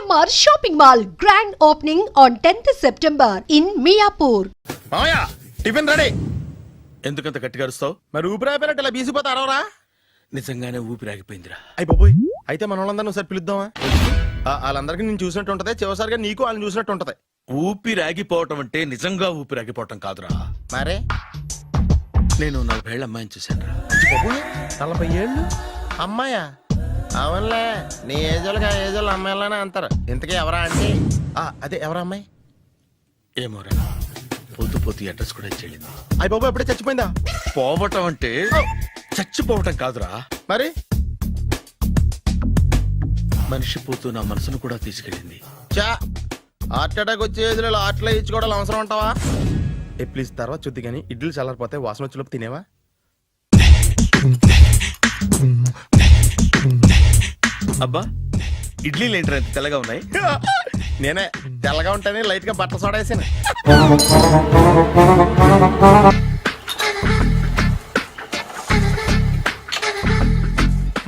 GMR Shopping Mall grand opening on 10th September in Miapur. మామయ్య tiffin ready. ఎందుకంత గట్టిగా అరుస్తావు? మరి ఊపిరి అయిపోయినట్టు ఇలా బీసిపోతే అరవరా? నిజంగానే ఊపిరాగిపోయిందిరా. అయ్యి బాబోయ్, అయితే మన వాళ్ళందరినీ ఒకసారి పిలుద్దామా? వాళ్ళందరికీ నేను చూసినట్టు ఉంటది, చివరిసారిగా నీకు వాళ్ళని చూసినట్టు ఉంటది. ఊపిరాగిపోవటం అంటే నిజంగా ఊపిరాగిపోవటం కాదురా. మరే నేను 40 ఏళ్ల అమ్మాయిని చూశానురా. 40 ఏళ్ళు అమ్మాయా? అవునులే, నీ ఏజోళ్ళకి ఆ ఏజోళ్ళు అమ్మాయిలానే అంటారు. ఇంతకీ ఎవరా అంటే అదే ఎవరా అమ్మాయి? ఏమోరా, పోతూ పోతూ అడ్రస్ కూడా చెల్లింది. అయ్యి బాబు ఎప్పుడే చచ్చిపోయిందా? పోవటం అంటే చచ్చిపోవటం కాదురా, మరి మనిషి పోతూ నా మనసును కూడా తీసుకెళ్ళింది. చా హార్ట్ అటాక్ వచ్చే ఏజ్లో హార్ట్లో ఇచ్చుకోవడం అవసరం అంటావా? ప్లీజ్ తర్వాత చూద్ది కానీ ఇడ్లీ చల్లారిపోతే వాసన వచ్చేలోపు తినేవా? అబ్బా, ఇడ్లీలు ఏంటి అంత తెల్లగా ఉన్నాయి? నేనే తెల్లగా ఉంటానే లైట్ గా బట్టలు సోడేసాను.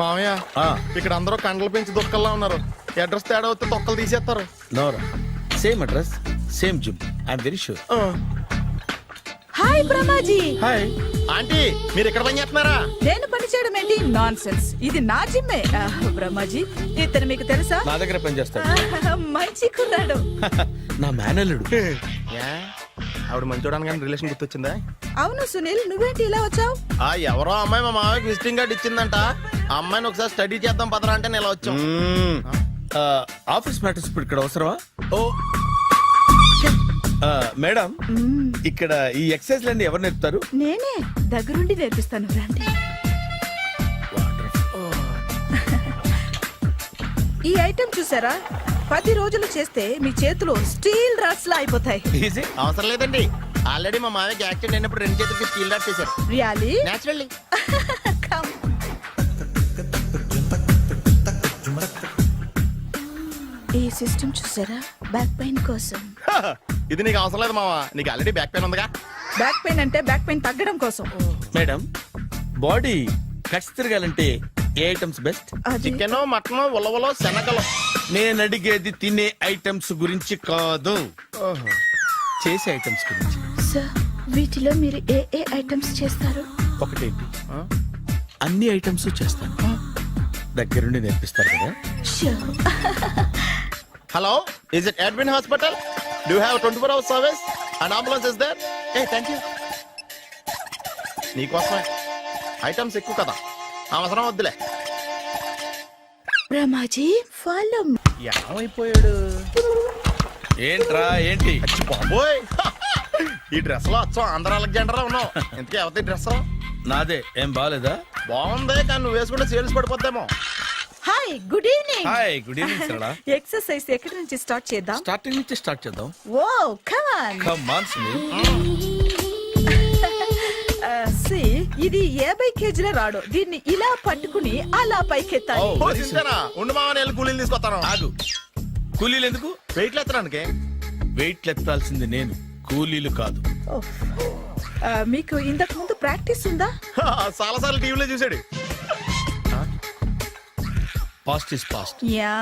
మామయ్య, ఇక్కడ అందరూ కండలు పెంచి దుక్కల్లా ఉన్నారు. అడ్రస్ తేడా వస్తే తొక్కలు తీసేస్తారు. Nora, same address same gym, I'm very sure. Hi Brahmaji. Hi aunty, మీరు ఇక్కడ పని చేస్తున్నారా? నేను పని చేయడం ఏంటి? నాన్ సెన్స్, ఇది నా జిమ్మే. బ్రహ్మాజీ, ఇతను మీకు తెలుసా? నా దగ్గర పని చేస్తాడు. మంచి కుర్రాడు. నా మేనల్లుడు. ఆవిడ మంచి చూడడానికి రిలేషన్ గుర్తొచ్చిందా? అవును సునీల్, నువ్వేంటి ఇలా వచ్చావు? ఎవరో అమ్మాయి మా మామయ్యకి విజిటింగ్ కార్డు ఇచ్చిందంట. ఆ అమ్మాయిని ఒకసారి స్టడీ చేద్దాం పదరా అంటే నేను ఇలా వచ్చాం. ఆఫీస్ మ్యాటర్స్ ఇప్పుడు ఇక్కడ అవసరమా? ఓ మేడం, ఇక్కడ ఈ ఎక్సర్సైజ్ లన్నీ ఎవరు నేర్పుతారు? నేనే దగ్గరుండి నేర్పిస్తాను, రండి. ఈ ఐటెం చూసారా? 10 రోజులు చేస్తే మీ చేతులు స్టీల్ రాట్స్ లా అయిపోతాయి. అవసరం లేదండి, ఆల్రెడీ మా మామయ్యకి యాక్సిడెంట్ అయినప్పుడు 2 చేతులకి స్టీల్ డాట్ చేశారు. రియల్లీ? నేచురల్లీ. ఈ సిస్టమ్ చూసారా? బ్యాక్ పెయిన్ కోసం. ఇది నీకు అవసరం లేదు మావా, నీకు ఆల్రెడీ బ్యాక్ పెయిన్ ఉందిగా. బ్యాక్ పెయిన్ అంటే బ్యాక్ పెయిన్ తగ్గడం కోసం. మేడం, బాడీ కట్స్ తిరగాలంటే ఏ ఐటమ్స్ బెస్ట్? చికెన్, మటన్, ఉలవలో, శనగలు. నేను అడిగేది తినే ఐటమ్స్ గురించి కాదు, చేసే ఐటమ్స్ గురించి. సార్, వీటిలో మీరు ఏ ఏ ఐటమ్స్ చేస్తారు? ఒకటేంటి, అన్ని ఐటమ్స్ చేస్తాను. దగ్గరుండి నేర్పిస్తారు కదా? Hello, is it admin hospital? Do have 24 hours service and ambulance is there? Thank you. నీకోసమే ఐటమ్స్ ఎక్కువ కదా, అవసరం వద్దులే. బ్రహ్మాజీ, ఫాలో. ఏమైపోయాడు? ఏంట్రా ఏంటి? బాబోయ్, ఈ డ్రెస్ లో వచ్చాం ఆంధ్ర అలెగ్జాండర్ లో ఉన్నావు. ఇంతకీ ఎవరి డ్రెస్? నాదే. ఏం బాగాలేదా? బాగుంది, కానీ నువ్వు వేసుకుంటే సేల్స్ పడిపోద్దేమో. Hi, good evening. Hi, good evening Sarala. Exercise ఎక్కడి నుంచి స్టార్ట్ చేద్దాం? స్టార్టింగ్ నుంచి స్టార్ట్ చేద్దాం. Oh come on. Come on Sunil. ఇది 50 కేజీల రాడు. దీన్ని ఇలా పట్టుకుని అలా పైకెత్తాలి. ఉండు మామని వెళ్ళి కూలీలు తీసుకొస్తాను. ఆగు, కూలీలు ఎందుకు? వెయిట్ ఎత్తడానికి. వెయిట్ ఎత్తాల్సింది నేను, కూలీలు కాదు. మీకు ఇంతకు ముందు ప్రాక్టీస్ ఉందా? చాలా సార్లు టీవీలో చూసాడు. Past is past, yeah.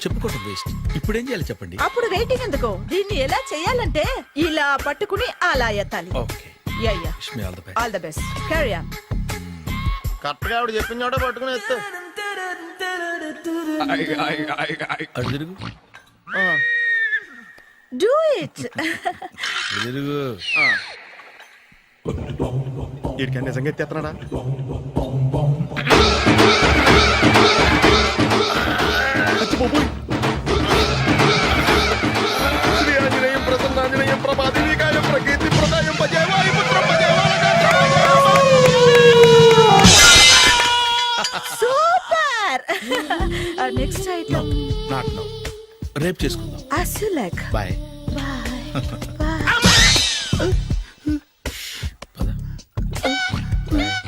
చెప్పుకోవటం వేస్ట్. ఇప్పుడు ఏం చేయాలి చెప్పండి? అప్పుడు వెయిటింగ్ ఎందుకు? దీన్ని ఎలా చేయాలంటే ఇలా పట్టుకుని అలా ఎత్తాలి. Okay, ya ya. Wish me all the best. All the best. Carry on. Correct గా ఆవిడ చెప్పిన చోట పట్టుకుని ఎత్తు. అటు తిరుగు. Do it. తిరుగు. వీడికి నిజంగా ఎత్తేస్తున్నాడా? శ్రీ ఆంజనేయం ప్రసన్నాంజనేయం ప్రభాదివికాయం ప్రకీర్తి ప్రదాయం భజేవాయు పుత్రం super. Next item not now, రేపు చేసుకుందాం. as you like. బాయ్. Bye. Bye.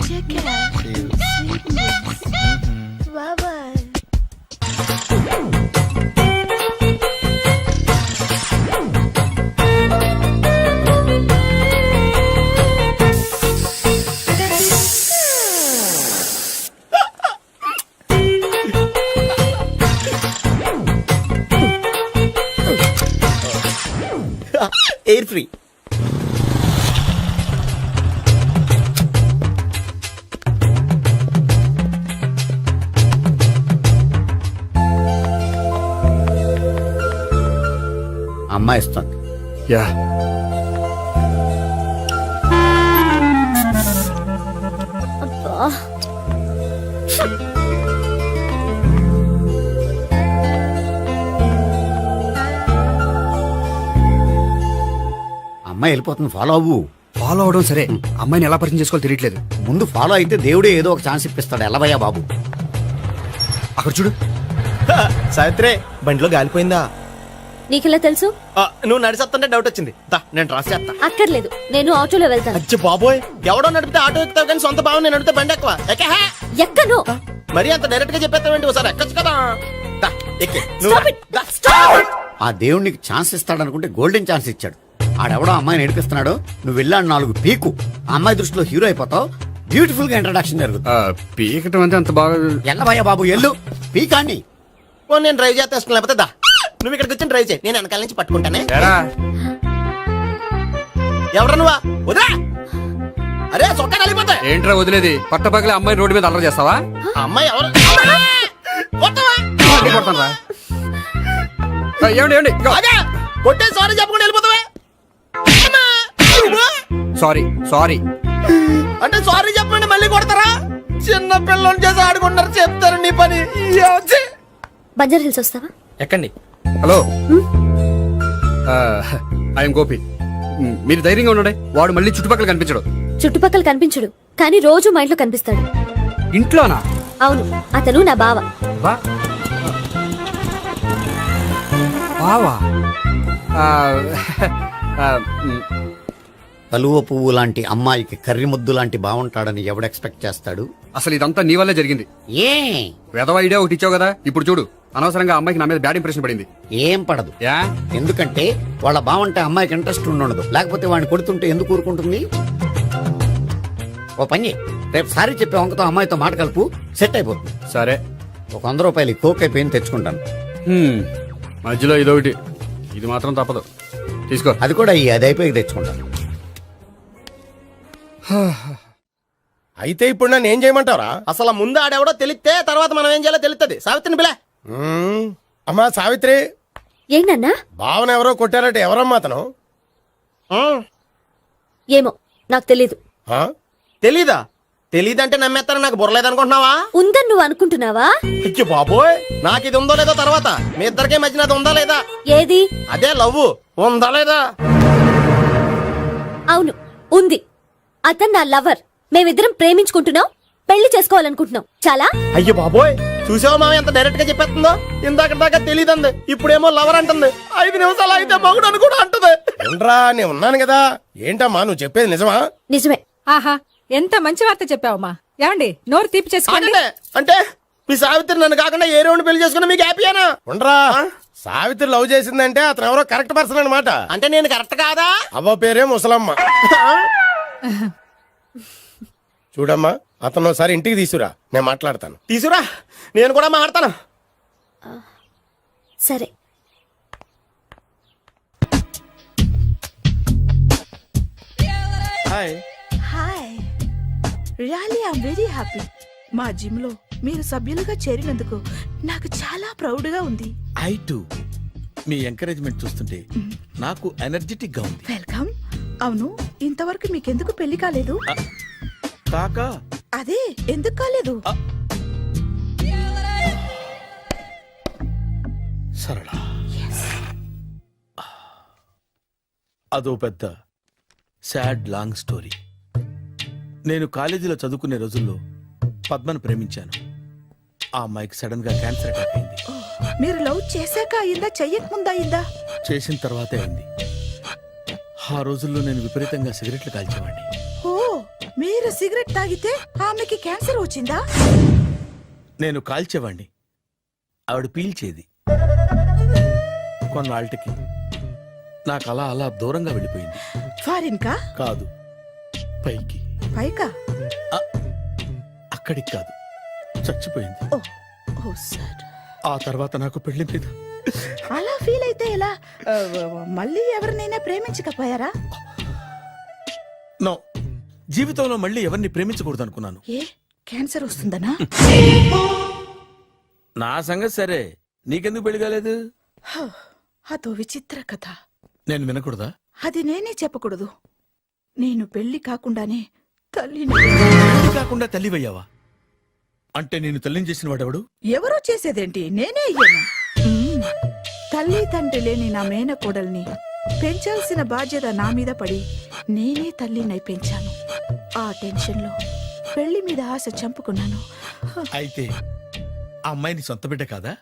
Take care. Sweet dreams. Bye bye. Air free. అమ్మాయి ఇస్తుంది. యా అమ్మాయి వెళ్ళిపోతుంది, ఫాలో అవ్వు. ఫాలో అవడం సరే, అమ్మాయిని ఎలా పరిచయం చేసుకోవాలో తెలియట్లేదు. ముందు ఫాలో అయితే దేవుడే ఏదో ఒక ఛాన్స్ ఇప్పిస్తాడు. ఎలవయ్యా బాబు. అక్కడ చూడు. సావిత్రి బండిలో గాలిపోయిందా? నీకెలా తెలుసు? నువ్వు నడిచేస్తుంటే డౌట్ వచ్చింది. దా నేను డ్రాస్ చేస్తా. అక్కర్లేదు, నేను ఆటోలో వెళ్తాను. అచ్చి బాబోయ్, ఎవడో నడిపితే ఆటో ఎక్కుతావు కానీ సొంత భావం నేను నడిపితే బండి ఎక్కువ. ఎక్కహే. ఎక్కను. మరి అంత డైరెక్ట్ గా చెప్పేస్తావేంటి? ఒకసారి ఎక్కొచ్చు కదా. దా, ఎక్కే. నువ్వు Stop it. దా. ఆ దేవుడికి ఛాన్స్ ఇస్తాడనుకుంటే గోల్డెన్ ఛాన్స్ ఇచ్చాడు. ఆడెవడో అమ్మాయిని నడిపిస్తున్నాడు, నువ్వు వెళ్ళాడు 4 పీకు. ఆ అమ్మాయి దృష్టిలో హీరో అయిపోతావు. బ్యూటిఫుల్ గా ఇంట్రడక్షన్ జరుగుతుంది. పీకటం అంటే అంత బాగా. ఎల్లవయ్యా బాబు, ఎల్లు పీకాన్ని. ఓ నేను డ్రైవ్ చేస్తాను, లేకపోతే దా నువ్వు ఇక్కడికి వచ్చి డ్రైవ్ చేయి, నేను వెనకాల నుంచి పట్టుకుంటానే. ఎరా, ఎవరు నువ్వా? వదిలా. అరే చొక్కా కలిపోతా. ఏంట్రా వదిలేది? పట్టపగలే అమ్మాయి రోడ్డు మీద అల్లరి చేస్తావా? అమ్మాయి ఎవరు? కొట్టవా? కొడతాను రా. ఏమండి ఏమండి? అదే కొట్టే సారీ చెప్పకుండా వెళ్ళిపోతావా? Sorry sorry. అంటే సారీ చెప్పండి మళ్ళీ కొడతారా? చిన్న పిల్లలు చేసి ఆడుకుంటారు, చెప్తారు నీ పని. బంజారా హిల్స్ వస్తావా? ఎక్కండి. Hello, I'm Gopi. మీరు ధైర్యంగా ఉండండి. వాడు మళ్ళీ చుట్టుపక్కల కనిపించడు. చుట్టుపక్కల కనిపించడు, కానీ రోజు మా ఇంట్లో కనిపిస్తాడు. ఇంట్లోనా? అవును, అతను నా బావ. బా బావా? ఆ, ఆ, కలువ పువ్వు లాంటి అమ్మాయికి కర్రి ముద్దు లాంటి బాగుంటాడని ఎవడు ఎక్స్పెక్ట్ చేస్తాడు? అసలు ఇదంతా నీ వల్లే జరిగింది. ఏ వెధవ ఐడియా ఒకటి ఇచ్చావు కదా, ఇప్పుడు చూడు. అనవసరంగా అమ్మాయికి నా మీద బ్యాడ్ ఇంప్రెషన్ పడింది. ఏం పడదు. యా, ఎందుకంటే వాళ్ళ బాగుంటే అమ్మాయికి ఇంట్రెస్ట్ ఉండదు. లేకపోతే వాడిని కొడుతుంటే ఎందుకు ఊరుకుంటుంది? ఓ పని చెయ్. రేపు సారీ చెప్పే వంకతో అమ్మాయితో మాట కలుపు, సెట్ అయిపోతుంది. సరే. ఒక 100 రూపాయలు కోక్ అయిపోయింది, తెచ్చుకుంటాను. మధ్యలో ఇదొకటి, ఇది మాత్రం తప్పదు. తీసుకో. అది కూడా అది అయిపోయి తెచ్చుకుంటాను. అయితే ఇప్పుడు నన్ను ఏం చేయమంటారా? అసలు ముందు ఆడెవడో తెలిస్తే తర్వాత మనం ఏం చేయాలో తెలుస్తుంది. సావిత్రిని పిల్ల. అమ్మా సావిత్రి, ఏంటన్నా? భావన ఎవరో కొట్టారట. ఎవరమ్మా అతను? ఏమో నాకు తెలీదు. ఆ? తెలీదా? తెలీదంటే నమ్మేస్తారని నాకు బుర్రలేదనుకుంటున్నావా? ఉందని నువ్వు అనుకుంటున్నావా? అయ్యో బాబోయ్, నాకు ఇది ఉందో లేదో తర్వాత. మీ ఇద్దరికే మధ్యన అది ఉందా లేదా? ఏది? అదే లవ్ ఉందా లేదా? అవును, ఉంది. అతను నా లవర్. మేమిద్దరం ప్రేమించుకుంటున్నాం, పెళ్లి చేసుకోవాలనుకుంటున్నాం. చాలా. అయ్యో బాబోయ్, చూసావా మామ ఎంత డైరెక్ట్ గా చెప్పేస్తుందో? ఇందాక దాకా తెలియదండి, ఇప్పుడేమో లవర్ అంటుంది. 5 నిమిషాలు అయితే మగుడు అని కూడా అంటుంది. ఏంట్రా, నేను ఉన్నాను కదా. ఏంటమ్మా నువ్వు చెప్పేది నిజమా? నిజమే. ఆహా, ఎంత మంచి వార్త చెప్పావమ్మా. ఏమండి, నోరు తీపి చేసుకోండి. ఆగండి. అంటే మీ సావిత్రి నన్ను కాకుండా ఏ రౌండ్ పెళ్లి చేసుకున్నా మీకు హ్యాపీయేనా? ఉండరా, సావిత్రి లవ్ చేసిందంటే అతను ఎవరో కరెక్ట్ పర్సన్ అనమాట. అంటే నేను కరెక్ట్ కాదా? అవ్వ పేరే ముసలమ్మ. చూడమ్మా, అతను ఒకసారి ఇంటికి తీసుకురా, నేను మాట్లాడతాను. తీసురా, నేను కూడా మాట్లాడతాను. సరే. Hi. Hi, really I'm very happy. మా జిమ్ లో మీరు సభ్యులుగా చేరినందుకు నాకు చాలా ప్రౌడ్ గా ఉంది. ఐ టు మీ ఎంకరేజ్మెంట్ చూస్తుంటే నాకు ఎనర్జెటిక్ గా ఉంది. వెల్కమ్. అవును, ఇంతవరకు మీకెందుకు పెళ్లి కాలేదు? కాకా అదే ఎందుకు కాలేదు? సరళ, అదో పెద్ద సాడ్ లాంగ్ స్టోరీ. నేను కాలేజీలో చదువుకునే రోజుల్లో పద్మను ప్రేమించాను. ఆ అమ్మాయికి సడన్ గా క్యాన్సర్ అటాక్ అయింది. మీరు లవ్ చేశాక అయిందా, చెయ్యక ముందా అయిందా? చేసిన తర్వాతే అయింది. ఆ రోజుల్లో నేను విపరీతంగా సిగరెట్లు కాల్చేవాడిని. ఓ, మీరు సిగరెట్ తాగితే ఆమెకి క్యాన్సర్ వచ్చిందా? నేను కాల్చేవాణ్ణి, ఆవిడ పీల్చేది. కొన్నాళ్ళకి నాకు అలా అలా దూరంగా వెళ్ళిపోయింది. ఫారిన్ కా? కాదు, పైకి. పైకా? అక్కడికి కాదు, చచ్చిపోయింది. ఓ సార్. ఆ తర్వాత నాకు పెళ్లి మీద అలా ఫీల్ అయితే ఎలా? మళ్ళీ ఎవరినైనా ప్రేమించకపోయారా? నో, జీవితంలో మళ్ళీ ఎవరిని ప్రేమించకూడదు అనుకున్నాను. ఏ క్యాన్సర్ వస్తుందనా? నా సంగతి సరే, నీకెందుకు పెళ్లి కాలేదు? అదో విచిత్ర కథ. నేను వినకూడదా? అది నేనే చెప్పకూడదు. నేను పెళ్లి కాకుండానే తల్లిని. పెళ్లి కాకుండా తల్లివయ్యావా? అంటే నేను తల్లిని చేసిన వాడెవడు? ఎవరో చేసేదేంటి, నేనే అయ్యాను. తల్లి తండ్రి లేని నా మేనకోడల్ని పెంచాల్సిన బాధ్యత నా మీద పడి నేనే తల్లినై పెంచాను. ఆ టెన్షన్లో పెళ్లి మీద ఆశ చంపుకున్నాను. అయితే ఆ అమ్మాయిని సొంత బిడ్డ కాదా?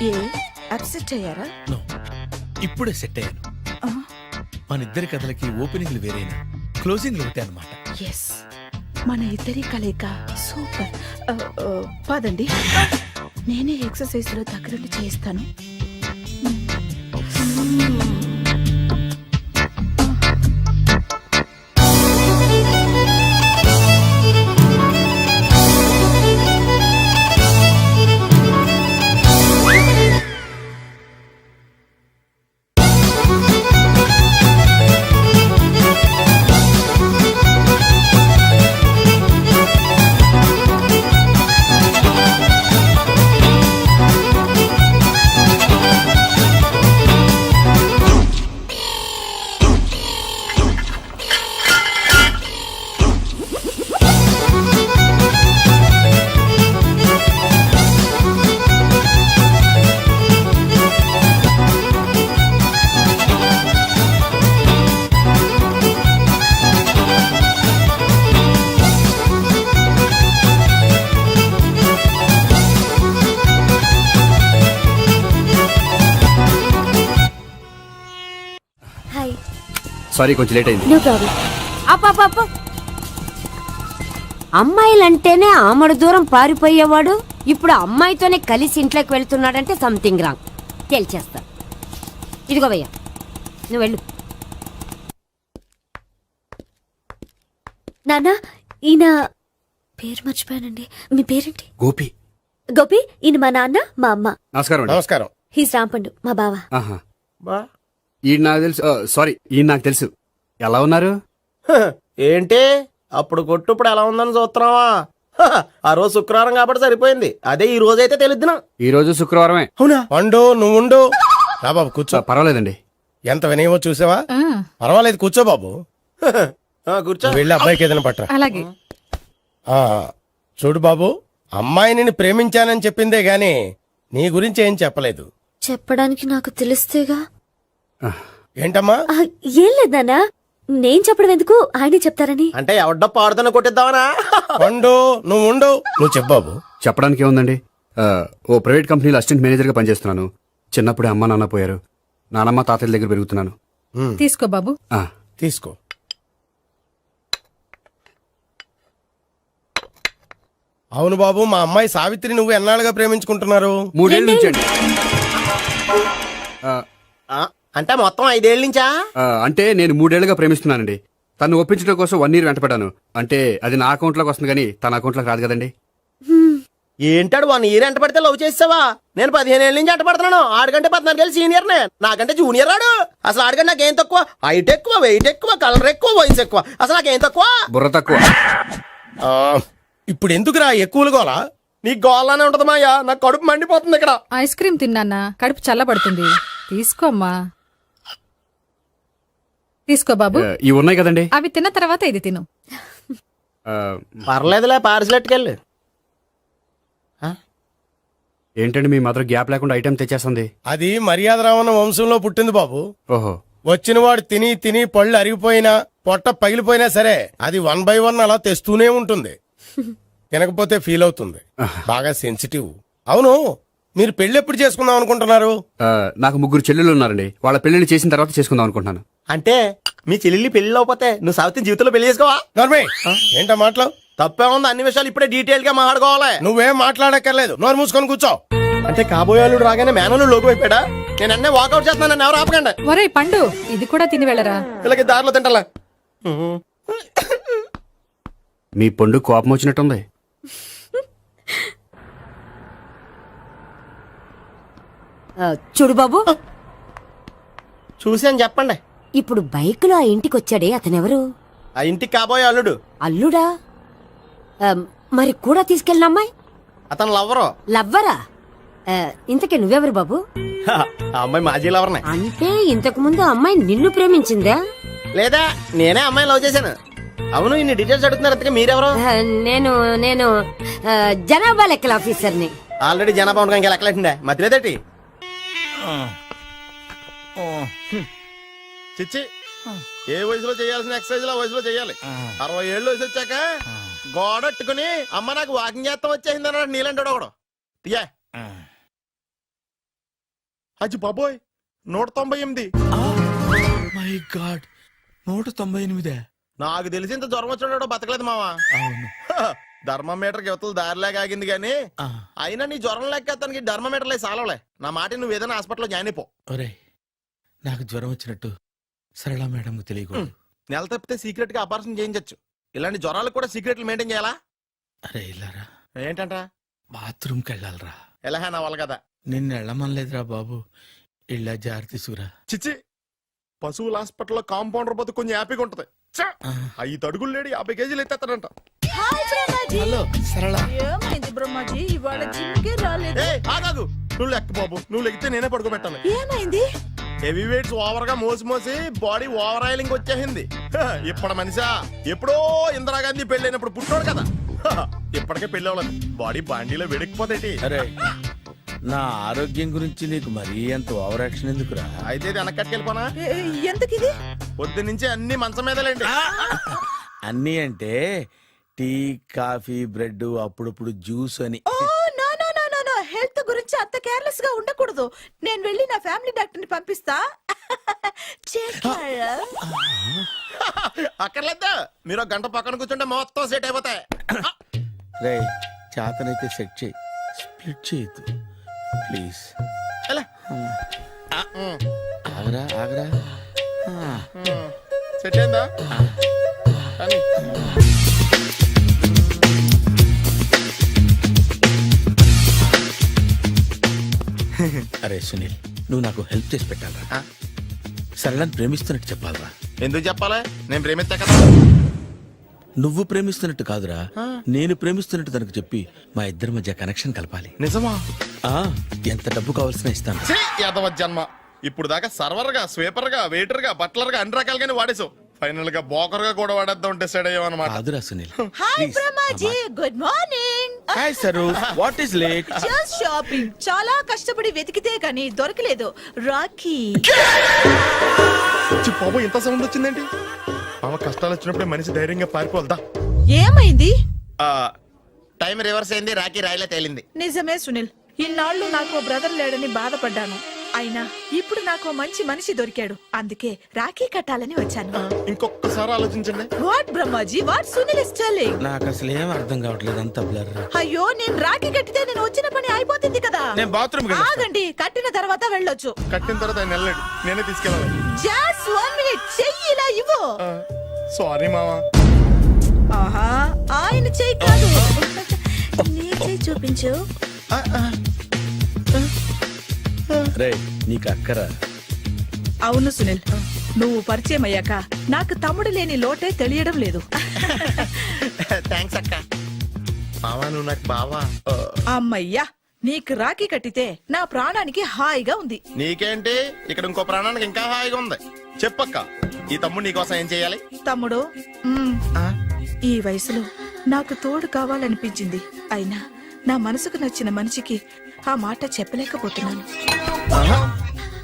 ఏ అప్సెట్ అయ్యారా? నో, ఇప్పుడే సెట్ అయ్యాను. ఆ, మన ఇద్దరి కథలకి ఓపెనింగ్లు వేరైనా క్లోజింగ్లు ఒకటే అనమాట. ఎస్, మన ఇద్దరి కలయిక సూపర్. పదండి, నేనే ఎక్సర్సైజ్ లో దగ్గరుండి చేయిస్తాను. హాయ్. సారీ, కొంచెం లేట్ అయింది. No problem. అప్ప అమ్మాయిలంటేనే ఆమడు దూరం పారిపోయేవాడు ఇప్పుడు అమ్మాయితోనే కలిసి ఇంట్లోకి వెళ్తున్నాడంటే సంథింగ్ రాంగ్. తేల్చేస్తా. ఇదిగో భయ్యా, నువ్వు వెళ్ళు. నాన్న, ఈయన పేరు మర్చిపోయానండి. మీ పేరేంటి? గోపి. గోపి, ఈయన మా నాన్న, మా అమ్మ. నమస్కారం అండి. నమస్కారం. హీస్ రాంపండు, మా బావ. ఆహా. బా ఈయన నాకు తెలుసు. సారీ, ఈయన నాకు తెలుసు. ఎలా ఉన్నారు? ఏంటి అప్పుడు కొట్టు ఇప్పుడు ఎలా ఉందని చూస్తున్నావా? ఆ రోజు శుక్రవారం కాబట్టి సరిపోయింది. అదే ఈ రోజు అయితే తెలుద్దునా. ఈ రోజు శుక్రవారమే. అవునా? పండు నువ్వుండు. రా బాబు కూర్చో. పర్వాలేదండి. ఎంత వినయమో చూసావా? పర్వాలేదు, కూర్చో బాబు. కూర్చో. వెళ్ళి అబ్బాయికి ఏదైనా పట్టరా. అలాగే. ఆ, చూడు బాబు, అమ్మాయిని నేను ప్రేమించానని చెప్పిందే గాని నీ గురించి ఏం చెప్పలేదు. చెప్పడానికి నాకు తెలిస్తేగా. ఏంటమ్మా? ఏం లేదు నాన్న, నేను చెప్పడం ఎందుకు, ఆయనే చెప్తారని. అంటే ఎవడ్డో పాడుతున్న కొట్టిద్దామనా? పండు నువ్వు చెప్పు బాబు. చెప్పడానికి ఏముందండి, ఓ ప్రైవేట్ కంపెనీలో అసిస్టెంట్ మేనేజర్గా పనిచేస్తున్నాను. చిన్నప్పుడే అమ్మ నాన్న పోయారు. నానమ్మ తాతయ్య దగ్గర పెరుగుతున్నాను. తీసుకో బాబు. ఆ, తీసుకో. అవును బాబు, మా అమ్మాయి సావిత్రి నువ్వు ఎన్నాళ్ళుగా ప్రేమించుకుంటున్నారు? 3 ఏళ్ళ నుంచి అండి. అంటే మొత్తం 5 ఏళ్ళ నుంచా? అంటే నేను 3 ఏళ్లుగా ప్రేమిస్తున్నానండి. తను ఒప్పించడం కోసం 1 year వెంటపడ్డాను. అంటే అది నా అకౌంట్లోకి వస్తుంది కానీ తన అకౌంట్లోకి రాదు కదండి. ఏంటాడు 1 year ఎంట పడితే లవ్ చేసావా? నేను 15 ఏళ్ళ నుంచి ఎంట పడుతున్నాను. ఆడికంటే 14 ఏళ్ళు సీనియర్ నే, నాకంటే జూనియర్ రాడు. అసలు ఆడికంటే నాకేం తక్కువ? హైట్ ఎక్కువ, వెయిట్ ఎక్కువ, కలర్ ఎక్కువ, వయసు ఎక్కువ. అసలు నాకేం తక్కువ? బుర్ర తక్కువ. ఆ, ఇప్పుడు ఎందుకురా ఎక్కువలు గోలా? నీకు గోల్లానే ఉంటది మాయా, నాకు కడుపు మండిపోతుంది ఇక్కడ. ఐస్ క్రీమ్ తిన్నానా, కడుపు చల్లబడుతుంది. తీసుకోమ్మా. తీసుకో బాబు. ఇవి ఉన్నాయి కదండి. అవి తిన్న తర్వాత ఇది తిను. పర్లేదులే, పార్సిలెట్కెళ్ళి. ఏంటండి మీ మదర్ గ్యాప్ లేకుండా ఐటెం తెచ్చేస్తుంది? అది మర్యాద రావణ వంశంలో పుట్టింది బాబు. ఓహో. వచ్చినవాడు తిని తిని పళ్ళు అరిగిపోయినా పొట్ట పగిలిపోయినా సరే అది 1 by 1 అలా తెస్తూనే ఉంటుంది. తినకపోతే ఫీల్ అవుతుంది. బాగా సెన్సిటివ్. అవును, మీరు పెళ్లి ఎప్పుడు చేసుకుందాం అనుకుంటున్నారు? నాకు 3 చెల్లెళ్ళు ఉన్నారండి. వాళ్ళ పెళ్లిని చేసిన తర్వాత చేసుకుందాం అనుకుంటున్నాను. అంటే మీ చెల్లెల్ని పెళ్లి అవ్వకపోతే నువ్వు సావిత్రి జీవితంలో పెళ్లి చేసుకోవా? నోర్మే, ఏంటా మాటలు? తప్పే ఉంది, అన్ని విషయాలు ఇప్పుడే డీటెయిల్ గా మాట్లాడుకోవాలి. నువ్వేం మాట్లాడక్కర్లేదు, నోరు మూసుకొని కూర్చో. అంటే కాబోయేవాళ్ళు రాగానే మేనలు లోకి అయిపోయాడా? నేను అన్నీ వాకౌట్ చేస్తున్నాను, నన్ను ఎవరు ఆపకండి. ఒరేయ్ పండు, ఇది కూడా తిని వెళ్ళరా. ఇలాగే దారిలో తింటలా. మీ పండు కోపం వచ్చినట్టుంది. చూడు బాబు, చూసాను చెప్పండి. ఇప్పుడు బైక్ లో ఆ ఇంటికి వచ్చాడే అతనెవరు? ఆ ఇంటికి కాబోయే అల్లుడు. అల్లుడా? మరి కూడా తీసుకెళ్ళిన అమ్మాయి అతను లవ్వరు. లవ్వరా? ఇంతకీ నువ్వెవరు బాబు? ఆ అమ్మాయి మాజీ లవర్నే. అంటే ఇంతకు ముందు అమ్మాయి నిన్ను ప్రేమించిందా? లేదా నేనే అమ్మాయిని లవ్ చేశాను. అవును, ఇన్ని డీటెయిల్స్ అడుగుతున్నారు. ఇంతకీ మీరెవరు? నేను నేను జనాభా లెక్కల ఆఫీసర్ని. ఆల్రెడీ జనాభా ఉండగా ఇంకా లెక్కలేటండే మధ్యలేదేటి. చిచ్చి, ఏ వయసులో చేయాల్సిన ఎక్సర్సైజ్ ఆ వయసులో చేయాలి. 60 ఏళ్ళు వయసు వచ్చాక గోడట్టుకుని అమ్మ నాకు వాకింగ్ చేస్తాం వచ్చేసింది అన్నాడు నీలంటాడు ఒకడు. తీయా అచ్చి బాబోయ్, 198. My God, 198. నాకు తెలిసి ఇంత జ్వరం వచ్చాడో బతకలేదు మావా. అవును. ధర్మమీటర్ యువతలు దారిలాగా ఆగింది గానీ అయినా నీ జ్వరం లెక్క అతనికి ధర్మమీటర్లే సాలవలే. నా మాట నువ్వు ఏదైనా హాస్పిటల్లో జాయిన్ అయిపో. ఒరే, నాకు జ్వరం వచ్చినట్టు సరళ మేడం తెలియకూడదు. నెల తప్పితే సీక్రెట్ గా ఆపరేషన్ చేయించచ్చు. ఇలాంటి జ్వరాలకు కూడా సీక్రెట్లు మెయింటైన్ చేయాలా? అరే ఇల్లారా, ఏంటంట? బాత్రూమ్కి వెళ్ళాలరా. ఎలాహే నా వాళ్ళ కదా. నిన్ను వెళ్ళమనలేదురా బాబు, ఇళ్ళ జారి తీసుకురా. చిచ్చి, పశువుల హాస్పిటల్లో కాంపౌండర్ బతు కొంచెం హ్యాపీగా ఉంటది. 5 అడుగులు లేడి 50 కేజీలు ఎత్తేస్తాడంట. హలో సరళ. ఏమైంది బ్రహ్మాజీ, ఇవాళ జిమ్కే రాలేదు? ఏ ఆగాగు, నువ్వు లెక్క బాబు. నువ్వు లెక్కితే నేనే పడుకోబెట్టాలి. ఏమైంది? హెవీ వెయిట్స్ ఓవర్ గా మోసి బాడీ ఓవర్ ఆయిలింగ్ వచ్చేసింది. ఇప్పుడు మనిషా ఎప్పుడో ఇందిరాగాంధీ పెళ్ళైనప్పుడు పుట్టినోడు కదా. ఇప్పటికే పెళ్లి అవ్వలేదు, బాడీ బాండీలో వెడికిపోతేటి. అరే, నా ఆరోగ్యం గురించి నీకు మరీ అంత ఓవర్ యాక్షన్ ఎందుకురా? అయితే ఇది వెనకట్టుకెళ్ళిపోనా? ఎందుకిది? పొద్దు నుంచి అన్ని మంచం మీదలేండి. అన్నీ అంటే టీ, కాఫీ, బ్రెడ్, అప్పుడప్పుడు జ్యూస్ అని. హెల్త్ గురించి అంత కేర్లెస్ గా ఉండకూడదు. నేను వెళ్ళి నా ఫ్యామిలీ డాక్టర్ ని పంపిస్తా. అక్కర్లేదు, మీరు ఒక గంట పక్కన కూర్చుంటే మొత్తం సెట్ అయిపోతాయి. రే, చేతనైతే సెట్ చేయి, స్ప్లిట్ చేయొద్దు ప్లీజ్. ఎలా? ఆగరా ఆగరా. సెట్ అయిందా? కానీ అరే సునీల్, నువ్వు నాకు హెల్ప్ చేసి పెట్టాలరా. సరళని ప్రేమిస్తున్నట్టు చెప్పాలరా. ఎందుకు చెప్పాలి? నేను ప్రేమిస్తా కదా. నువ్వు ప్రేమిస్తున్నట్టు కాదురా, నేను ప్రేమిస్తున్నట్టు తనకు చెప్పి మా ఇద్దరి మధ్య కనెక్షన్ కలపాలి. నిజమా? ఎంత డబ్బు కావాల్సిన ఇస్తాను. యాదవ జన్మ. ఇప్పుడు దాకా సర్వర్ గా, స్వీపర్ గా, వెయిటర్ గా, బట్లర్ గా అన్ని రకాలుగానే వాడేసావు. ఫైనల్ గా బోకర్ గా కూడా వాడేద్దాం డిసైడ్ అయ్యాం అన్నమాట. కాదురా Sunil. Hi Brahmaji, good morning. Hi sir, what is late? Just shopping. చాలా కష్టపడి వెతికితే కానీ దొరకలేదు. రాఖీ. బాబు ఇంత సౌండ్ వచ్చిందేంటి? మామ కష్టాలు వచ్చినప్పుడే మనిషి ధైర్యంగా పారిపోవద్దా. ఏమైంది? టైం రివర్స్ అయింది, రాఖీ రాయిలా తేలింది. నిజమే సునీల్, ఇన్నాళ్ళు నాకు బ్రదర్ లేడని బాధపడ్డాను. అయినా ఇప్పుడు నాకు మంచి మనిషి దొరికాడు. అందుకే రాఖీ కట్టాలని వచ్చాను. ఇంకొకసారి ఆలోచించండి. What Brahmaji, what Sunil is telling? నాకు అసలు ఏం అర్థం కావట్లేదు, అంత బ్లర్. అయ్యో, నేను రాఖీ కట్టితే నేను వచ్చిన పని అయిపోతుంది కదా. నేను బాత్రూమ్ ఆగండి, కట్టిన తర్వాత వెళ్ళొచ్చు. కట్టిన తర్వాత ఆయన వెళ్ళాడు, నేనే తీసుకెళ్ళాలి. జస్ట్ 1 మినిట్, చెయ్యి ఇలా ఇవ్వు. సారీ మామా. ఆహా, ఆయన చెయ్యి కాదు, నీ చెయ్యి చూపించు. రే, నీకు అక్కరా? అవును సునీల్, నువ్వు పరిచయం అయ్యాక నాకు తమ్ముడు లేని లోటే తెలియడం లేదు. థ్యాంక్స్ అక్క. మామా నువ్వు నాకు బావా. అమ్మయ్యా, నీకు రాఖీ కట్టితే నా ప్రాణానికి హాయిగా ఉంది. నీకేంటి, ఇక్కడ ఇంకో ప్రాణానికి ఇంకా హాయిగా ఉంది. చెప్పక్క, ఈ తమ్ముడు నీకోసం ఏం చేయాలి? తమ్ముడు, ఈ వయసులో నాకు తోడు కావాలనిపించింది. అయినా నా మనసుకు నచ్చిన మనిషికి ఆ మాట చెప్పలేకపోతున్నాను.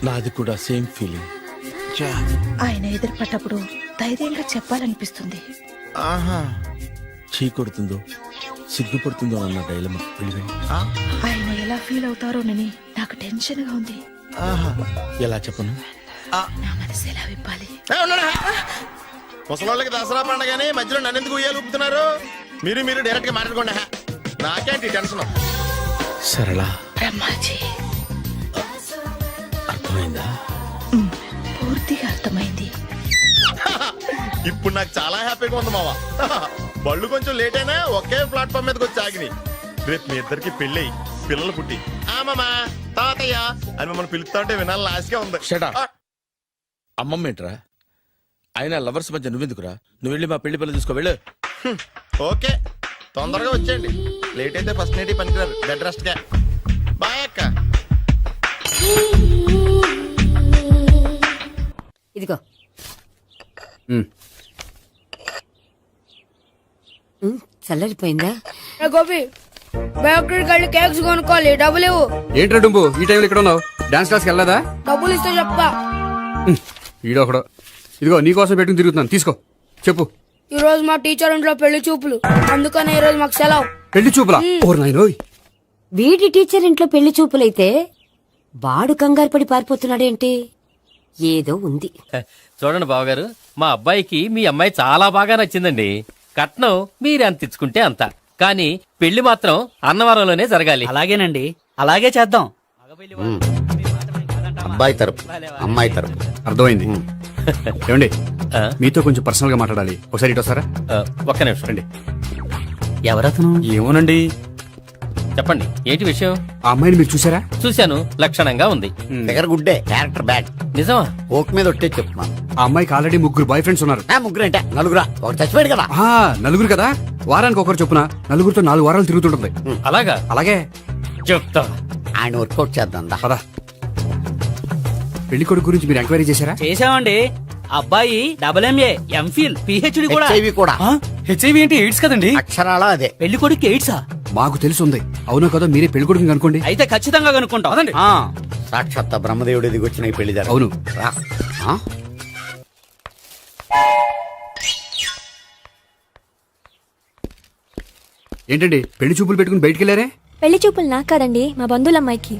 నాది కూడా సేమ్ ఫీలింగ్. ఆయన ఎదురుపడ్డప్పుడు ధైర్యంగా చెప్పాలనిపిస్తుంది. చీ కొడుతుందో సిగ్గుపడుతుందో అన్న డైలమా. ఆయన ఎలా ఫీల్ అవుతారోనని నాకు టెన్షన్ గా ఉంది. ఎలా చెప్పను? నా మనసు ఎలా విప్పాలి? ముసలోళ్ళకి దసరా పండగని మధ్యలో నన్ను ఎందుకు ఉయ్యాలు ఊపుతున్నారు? మీరు డైరెక్ట్ గా మాట్లాడుకోండి. నాకేంటి టెన్షన్? సరళ, బ్రహ్మాజీ, అర్థమైందా? పూర్తిగా అర్థమైంది. ఇప్పుడు నాకు చాలా హ్యాపీగా ఉంది మావా. బళ్ళు కొంచెం లేట్ అయినా ఒకే ప్లాట్ఫామ్ మీదకి వచ్చి ఆగినాయి. రేపు మీ ఇద్దరికి పెళ్ళి పిల్లలు పుట్టి ఆమమ్మా తాతయ్య అని మిమ్మల్ని పిలుస్తా ఉంటే వినాలి లాస్ట్గా ఉంది. షటా అమ్మమ్మ ఏంట్రా? అయినా లవర్స్ మధ్య నువ్వెందుకురా? నువ్వు వెళ్ళి మా పెళ్లి పిల్లలు చూసుకో వెళ్ళు. ఓకే, తొందరగా వచ్చేయండి. లేట్ అయితే ఫస్ట్ నైట్ పనికిరారు. బెడ్ రెస్ట్ గా. బాయ్ అక్క. ఇదిగో చల్లరిపోయిందా? గోపి బేకరీకి వెళ్ళి కేక్స్ కొనుక్కోవాలి, డబ్బులు ఇవ్వు. ఏంట్రా డుంబు ఈ టైంలో ఇక్కడ ఉన్నావు? డాన్స్ క్లాస్కి వెళ్ళదా? డబ్బులు ఇస్తే చెప్తా. ఈడొకడు. ఇదిగో నీకోసం పెట్టుకుని తిరుగుతున్నాను, తీసుకో. చెప్పు. ఈ రోజు మా టీచర్ ఇంట్లో పెళ్లి చూపులు, అందుకనే ఈ రోజు మాకు సెలవు. పెళ్లి చూపులా? ఓర్ నాయనోయ్. వీడి టీచర్ ఇంట్లో పెళ్లి చూపులైతే వాడు కంగారు పడి పారిపోతున్నాడేంటి? ఏదో ఉంది. చూడండి బావగారు, మా అబ్బాయికి మీ అమ్మాయి చాలా బాగా నచ్చిందండి. కట్నం మీరు ఎంత ఇచ్చుకుంటే అంత, కానీ పెళ్లి మాత్రం అన్నవరంలోనే జరగాలి. అలాగేనండి, అలాగే చేద్దాం. అబ్బాయి తరపు అమ్మాయి తరపు. అర్థమైంది. ఏమండి ఆ? మీతో కొంచెం పర్సనల్ గా మాట్లాడాలి, ఒకసారి ఇటు వస్తారా? ఒక్క నిమిషం అండి. ఎవరతను? ఏమోనండి. చెప్పండి, ఏంటి విషయం? ఆ అమ్మాయిని మీరు చూసారా? చూశాను, లక్షణంగా ఉంది. ఫిగర్ గుడ్డే, క్యారెక్టర్ బ్యాడ్. నిజమా? ఓక్ మీద ఒట్టే చెప్తున్నాను. ఆ అమ్మాయికి ఆల్రెడీ 3 బాయ్ ఫ్రెండ్స్ ఉన్నారు. ముగ్గురు అంటే నలుగురా? ఒకటి చచ్చిపోయాడు కదా. నలుగురు కదా, వారానికి ఒకరు చొప్పున నలుగురితో 4 వారాలు తిరుగుతుంటుంది. అలాగా? అలాగే చెప్తా. ఆయన వర్కౌట్ చేద్దాం దా. పద. పెళ్లి కొడుకు గురించి మీరు ఎంక్వైరీ చేశారా? చేసామండి. అబ్బాయి MA, MPhil, PhD కూడా. HIV కూడా. HIV ఏంటి? ఎయిడ్స్ కదండి. అక్షరాలా అదే. పెళ్లి కొడుకు ఎయిడ్సా? మాకు తెలుసుంది. అవునా కదా, మీరే పెళ్లి కొడుకుని కనుకోండి. అయితే ఖచ్చితంగా కనుక్కుంటాం. అదండి. సాక్షాత్ బ్రహ్మదేవుడి దిగొచ్చిన ఈ పెళ్లి అవును. ఏంటండి పెళ్లి చూపులు పెట్టుకుని బయటికి వెళ్ళారే? పెళ్లి చూపులు నాకు కాదండి, మా బంధువుల అమ్మాయికి.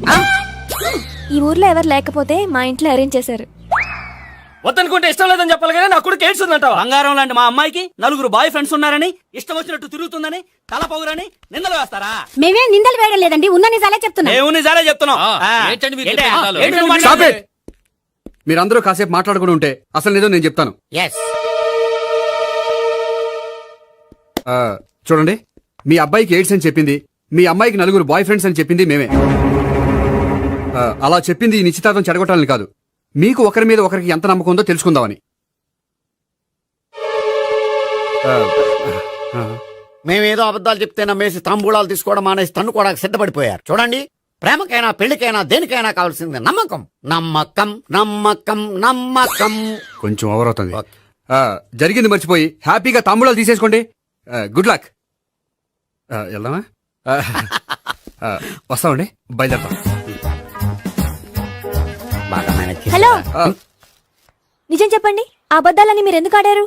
ఈ ఊర్లో ఎవరు లేకపోతే మా ఇంట్లో అరేంజ్ చేశారు. వద్దనుకుంటే ఇష్టం లేదని చెప్పాలి కదా, నా కొడుకు ఎయిడ్స్ ఉందంటావా? బంగారం లాంటి మా అమ్మాయికి 4 బాయ్ ఫ్రెండ్స్ ఉన్నారని, ఇష్టం వచ్చినట్టు తిరుగుతుందని, తల పౌరని నిందలు వేస్తారా? మేమే నిందలు వేయడం లేదండి, ఉన్న నిజాలే చెప్తున్నా. మేము నిజాలే చెప్తున్నాం. ఏంటండి మీరు ఏంటి? చెప్పే నిజాలు? ఏంటి నువ్వు Stop మాట్లాడేది? it! మీరందరూ కాసేపు మాట్లాడుకుని ఉంటే అసలు నిజం నేను చెప్తాను. ఎస్. చూడండి, మీ అబ్బాయికి ఎయిడ్స్ అని చెప్పింది, మీ అమ్మాయికి 4 బాయ్ ఫ్రెండ్స్ అని చెప్పింది మేమే. అలా చెప్పింది ఈ నిశ్చితార్థం చెడగొట్టాలని కాదు, మీకు ఒకరి మీద ఒకరికి ఎంత నమ్మకం ఉందో తెలుసుకుందామని. మేమేదో అబద్ధాలు చెప్తే నమ్మేసి తాంబూలాలు తీసుకోవడం మానేసి తన్నుకోవడానికి సిద్ధపడిపోయారు. చూడండి, ప్రేమకైనా పెళ్లికైనా దేనికైనా కావాల్సింది నమ్మకం. నమ్మకం నమ్మకం నమ్మకం. కొంచెం ఓవర్ అవుతుంది. జరిగింది మర్చిపోయి హ్యాపీగా తాంబూలాలు తీసేసుకోండి. Good luck. వెళ్దామా? వస్తామండి, బయలుదేరతాం. బాగా మేనేజ్ హలో, నిజం చెప్పండి, ఆ అబద్ధాలని మీరు ఎందుకు ఆడారు?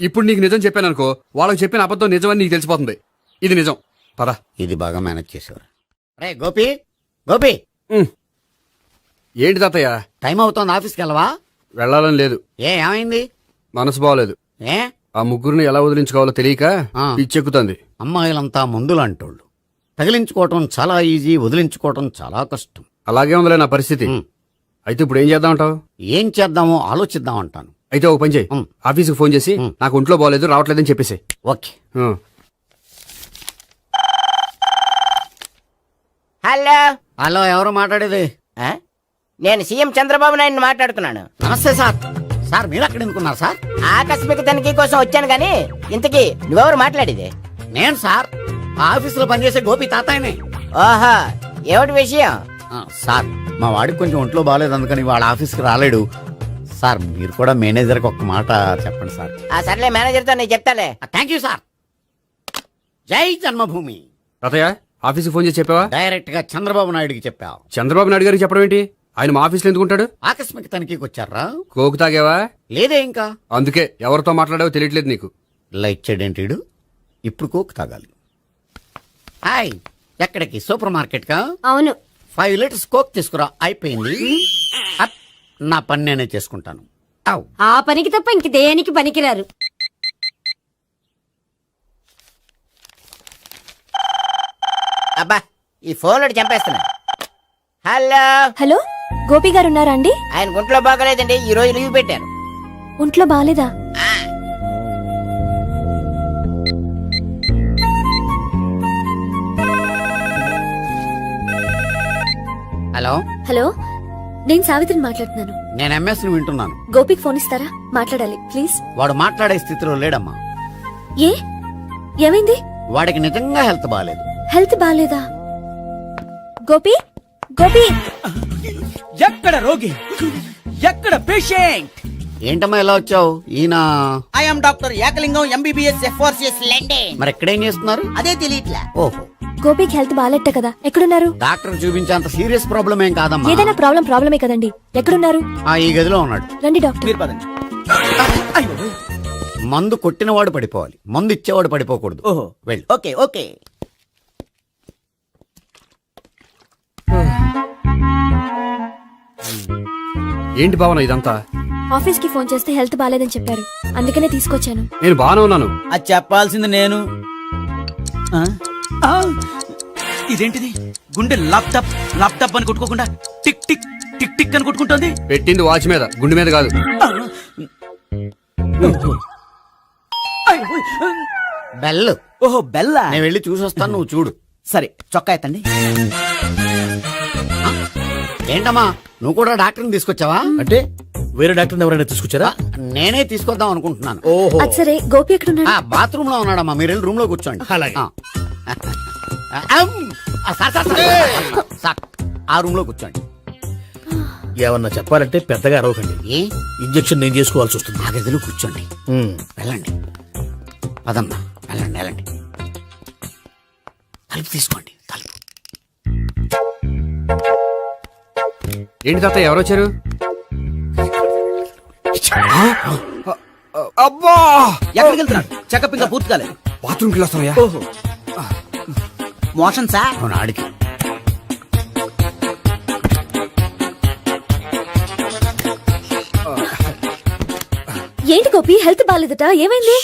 ఇప్పుడు నీకు నిజం చెప్పాను అనుకో, వాళ్ళకి చెప్పిన అబద్ధం నిజమని నీకు తెలిసిపోతుంది. ఇది నిజం. పద. ఇది బాగా మేనేజ్ చేసేవారు. రే గోపి, గోపి, ఏంటి తాతయ్య? టైం అవుతోంది, ఆఫీస్కి వెళ్ళవా? వెళ్ళాలని లేదు. ఏమైంది? మనసు బాగోలేదు. ఏ? ఆ ముగ్గురిని ఎలా వదిలించుకోవాలో తెలియక పిచ్చెక్కుతుంది. అమ్మాయిలంతా మందులాంటోళ్ళు. తగిలించుకోవటం చాలా ఈజీ, వదిలించుకోవటం చాలా కష్టం. అలాగే ఉందిలే నా పరిస్థితి. అయితే ఇప్పుడు ఏం చేద్దామంటావు? ఏం చేద్దామో ఆలోచిద్దామంటాను. అయితే ఒక పని చేయి, ఆఫీస్కి ఫోన్ చేసి నాకు ఒంట్లో బాగోలేదు రావట్లేదని చెప్పేసి. ఓకే. హలో హలో, ఎవరు మాట్లాడేది? నేను సీఎం చంద్రబాబు నాయుడు మాట్లాడుతున్నాను. నమస్తే సార్. సార్ మీరు అక్కడ ఎందుకున్నారు సార్? ఆకస్మిక తనిఖీ కోసం వచ్చాను గానీ ఇంతకీ నువ్వెవరు మాట్లాడేది? నేను సార్, ఆఫీసులో పనిచేసే గోపి తాతాయనే. ఓహో, ఏమిటి విషయం? సార్, మా వాడికి కొంచెం ఒంట్లో బాగాలేదు, అందుకని వాళ్ళ ఆఫీస్కి రాలేడు. సార్, మీరు కూడా మేనేజర్కి ఒక్క మాట చెప్పండి సార్. సర్లే, మేనేజర్తో నేను చెప్తాలే. Thank you sir. జై జన్మభూమి. తాతయ్య, ఆఫీస్కి ఫోన్ చేసి చెప్పావా? డైరెక్ట్ గా చంద్రబాబు నాయుడుకి చెప్పావు. చంద్రబాబు నాయుడు గారికి చెప్పడం ఏంటి? ఆయన మా ఆఫీస్లో ఎందుకుంటాడు? ఆకస్మిక తనిఖీకి వచ్చారా? కోకు తాగేవా? లేదే ఇంకా. అందుకే ఎవరితో మాట్లాడావో తెలియట్లేదు నీకు. లైట్ చేయడేంటిడు? ఇప్పుడు కోక్ తాగాలి. హాయ్, ఎక్కడికి? సూపర్ మార్కెట్ కా? అవును. 5 లీటర్స్ కోక్ తీసుకురా. అయిపోయింది. అప్, నా పని నేనే చేసుకుంటాను. ఆ పనికి తప్ప ఇంక దేనికి పనికిరారు. అబ్బా, ఈ ఫోన్ చంపేస్తున్నా. హలో హలో, గోపి గారు ఉన్నారా అండి? ఆయన గుంట్లో బాగలేదండి, ఈ రోజు లీవ్ పెట్టారు. ఒంట్లో బాగాలేదా? హలో, హలో, నేను సావిత్రిని మాట్లాడుతున్నాను. నేను ఎంఎస్ ని వింటున్నాను. గోపికి ఫోన్ ఇస్తారా? మాట్లాడాలి ప్లీజ్. వాడు మాట్లాడే స్థితిలో లేడమ్మా. ఏ ఏమైంది? వాడికి నిజంగా హెల్త్ బాగాలేదు. హెల్త్ బాగాలేదా? గోపి, గోపి, ఎక్కడ రోగి, ఎక్కడ పేషెంట్? ఏంటమ్మా ఎలా వచ్చావు? ఈయన I'm doctor Ekalingam MBBS FRCS London. మరి ఎక్కడేం చేస్తున్నారు? అదే తెలియట్లా. ఓహో, గోపికి హెల్త్ బాగాలెట్ట కదా, ఎక్కడున్నారు? డాక్టర్ చూపించేంత సీరియస్ ప్రాబ్లం ఏం కాదమ్మా. ఏదైనా ప్రాబ్లమే కదండి. ఎక్కడున్నారు? ఈ గదిలో ఉన్నాడు. రండి డాక్టర్. మీరు పదండి. మందు కొట్టినవాడు పడిపోవాలి, మందు ఇచ్చేవాడు పడిపోకూడదు. ఓహో, వెళ్ళు. Okay okay. ఏంటి భావన ఇదంతా? ఆఫీస్ కి ఫోన్ చేస్తే హెల్త్ బాగాలేదని చెప్పారు, అందుకనే తీసుకొచ్చాను. నేను బాగానే ఉన్నాను. అది చెప్పాల్సింది నేను. ఆ? ఆ! ఇదేంటిది? గుండె లాప్టాప్ లాప్టాప్ అని కొట్టుకోకుండా టిక్ టిక్ టిక్ టిక్ అని కొట్టుకుంటోంది. పెట్టింది వాచ్ మీద, గుండె మీద కాదు. బెల్. ఓహో, బెల్లా. నేను వెళ్ళి చూసొస్తాను, నువ్వు చూడు. సరే, చొక్కా ఎత్తండి. ఏంటమ్మా, నువ్వు కూడా డాక్టర్ని తీసుకొచ్చావా? అంటే వేరే డాక్టర్ ఎవరైనా తీసుకొచ్చారా? నేనే తీసుకొద్దాం అనుకుంటున్నాను. ఓహో, అది సరే, గోపి ఎక్కడున్నాడు? బాత్రూమ్ లో ఉన్నాడమ్మా, మీరు వెళ్ళి రూమ్ లో కూర్చోండి. అలాగే. సార్, ఆ రూమ్ లో కూర్చోండి. ఏమన్నా చెప్పాలంటే పెద్దగా అరవకండి. ఏ ఇంజెక్షన్ నేను చేసుకోవాల్సి వస్తుంది. ఆ గదిలో కూర్చోండి. వెళ్ళండి, పదమ్మా, వెళ్ళండి వెళ్ళండి. తలుపు తీసుకోండి, తలుపు. ఏంటి తాత ఎవరు వచ్చారు? అబ్బా, ఎక్కడికి వెళ్తున్నాడు? చెకప్ ఇంకా పూర్తి కాలేదు. బాత్రూమ్కి వెళ్ళొస్తానయ్యా. ఓహో, మోషన్ సార్. అవును, ఆడికి. ఏంటి గోపి, హెల్త్ బాగాలేదట, ఏమైంది?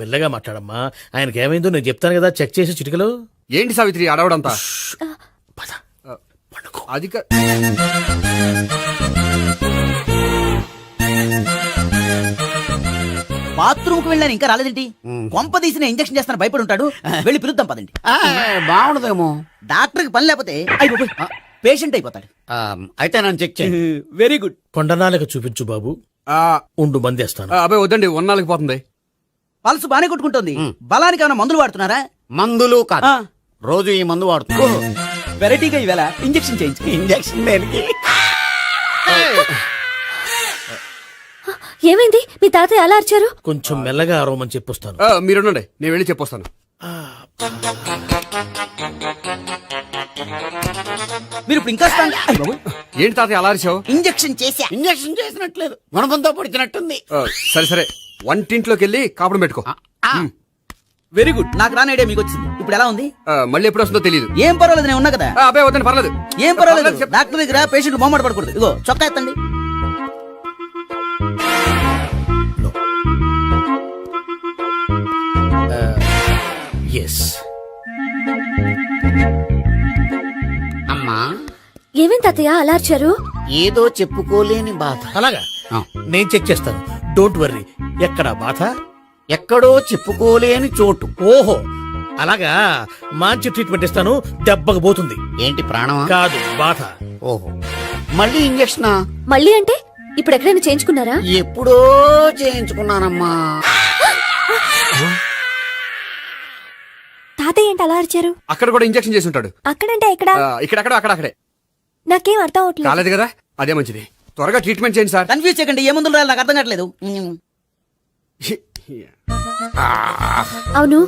మెల్లగా మాట్లాడమ్మా, ఆయనకి ఏమైందో నేను చెప్తాను కదా, చెక్ చేసి చిటికలు. ఏంటి సావిత్రి అడవడంతా? అది బాత్రూమ్ కు వెళ్ళాను, ఇంకా రాలేదేంటి? కొంప తీసిన ఇంజక్షన్ చేస్తాను భయపడి ఉంటాడు. వెళ్ళి పిలుద్దాం పదండి. బాగుండదేమో. డాక్టర్ కి పని లేకపోతే పేషెంట్ అయిపోతాడు. అయితే నన్ను చెక్ చేయి. Very good. కొండనాలిక చూపించు బాబు, ఉండు మందేస్తాను. అబ్బాయి వద్దండి, ఉన్నాళ్ళకి పోతుంది. పల్స్ బానే కొట్టుకుంటుంది. బలానికి ఏమైనా మందులు వాడుతున్నారా? మందులు కాదు, రోజు ఈ మందు వాడుతున్నా. వెరైటీగా ఈవేళ ఇంజక్షన్ చేయించు. ఇంజక్షన్ దేనికి? ఏమైంది? మీ తాతయ్య అలా అరిచారు? కొంచెం మెల్లగా అరవమని చెప్పొస్తాను. మీరుండండి, నేను వెళ్ళి చెప్పొస్తాను. మీరు ఇప్పుడు ఇంకా ఏంటి తాతయ్య అలా అరిచావు? ఇంజక్షన్ చేసా. ఇంజక్షన్ చేసినట్లేదు, గుణపంతో పొడిచినట్టుంది. సరే సరే, వంటింట్లోకి వెళ్ళి కాపురం పెట్టుకో. Very good. నాకు రాని ఐడియా మీకు వచ్చింది. ఇప్పుడు ఎలా ఉంది? మళ్ళీ ఎప్పుడు వస్తుందో తెలియదు. ఏం పర్వాలేదు, నేను ఉన్నా కదా. అబ్బాయి వద్దండి, పర్లేదు. ఏం పర్వాలేదు. డాక్టర్ దగ్గర పేషెంట్ మొహమాట పడకూడదు. ఇగో చొక్కా ఎత్తండి. ఎస్. అమ్మా, ఏమైంది తాతయ్య అలా అరిచారు? ఏదో చెప్పుకోలేని బాధ. అలాగా, నేను చెక్ చేస్తాను, డోంట్ వర్రీ. ఎక్కడ బాధ? ఎక్కడో చెప్పుకోలేని చోటు. ఓహో, అలాగా. మంచి ట్రీట్మెంట్ ఇస్తాను, దెబ్బకు పోతుంది. ఏంటి, ప్రాణమా? కాదు, బాధ. ఓహో, మళ్ళీ ఇంజక్షనా? మళ్ళీ అంటే ఇప్పుడు ఎక్కడైనా చేయించుకున్నారా? ఎప్పుడో చేయించుకున్నానమ్మా. తాతయ్య ఏంటి అలా అరిచారు? అక్కడ కూడా ఇంజక్షన్ చేసి ఉంటాడు. అక్కడంటే ఎక్కడ? ఇక్కడక్కడ అక్కడక్కడే. నాకేం అర్థం అవట్లేదు. కాలేదు కదా, అదే మంచిది. త్వరగా ట్రీట్మెంట్ చేయండి సార్. కన్ఫ్యూజ్ చేయకండి. ఏ మందులు రాయాలి నాకు అర్థం కావట్లేదు. అవును,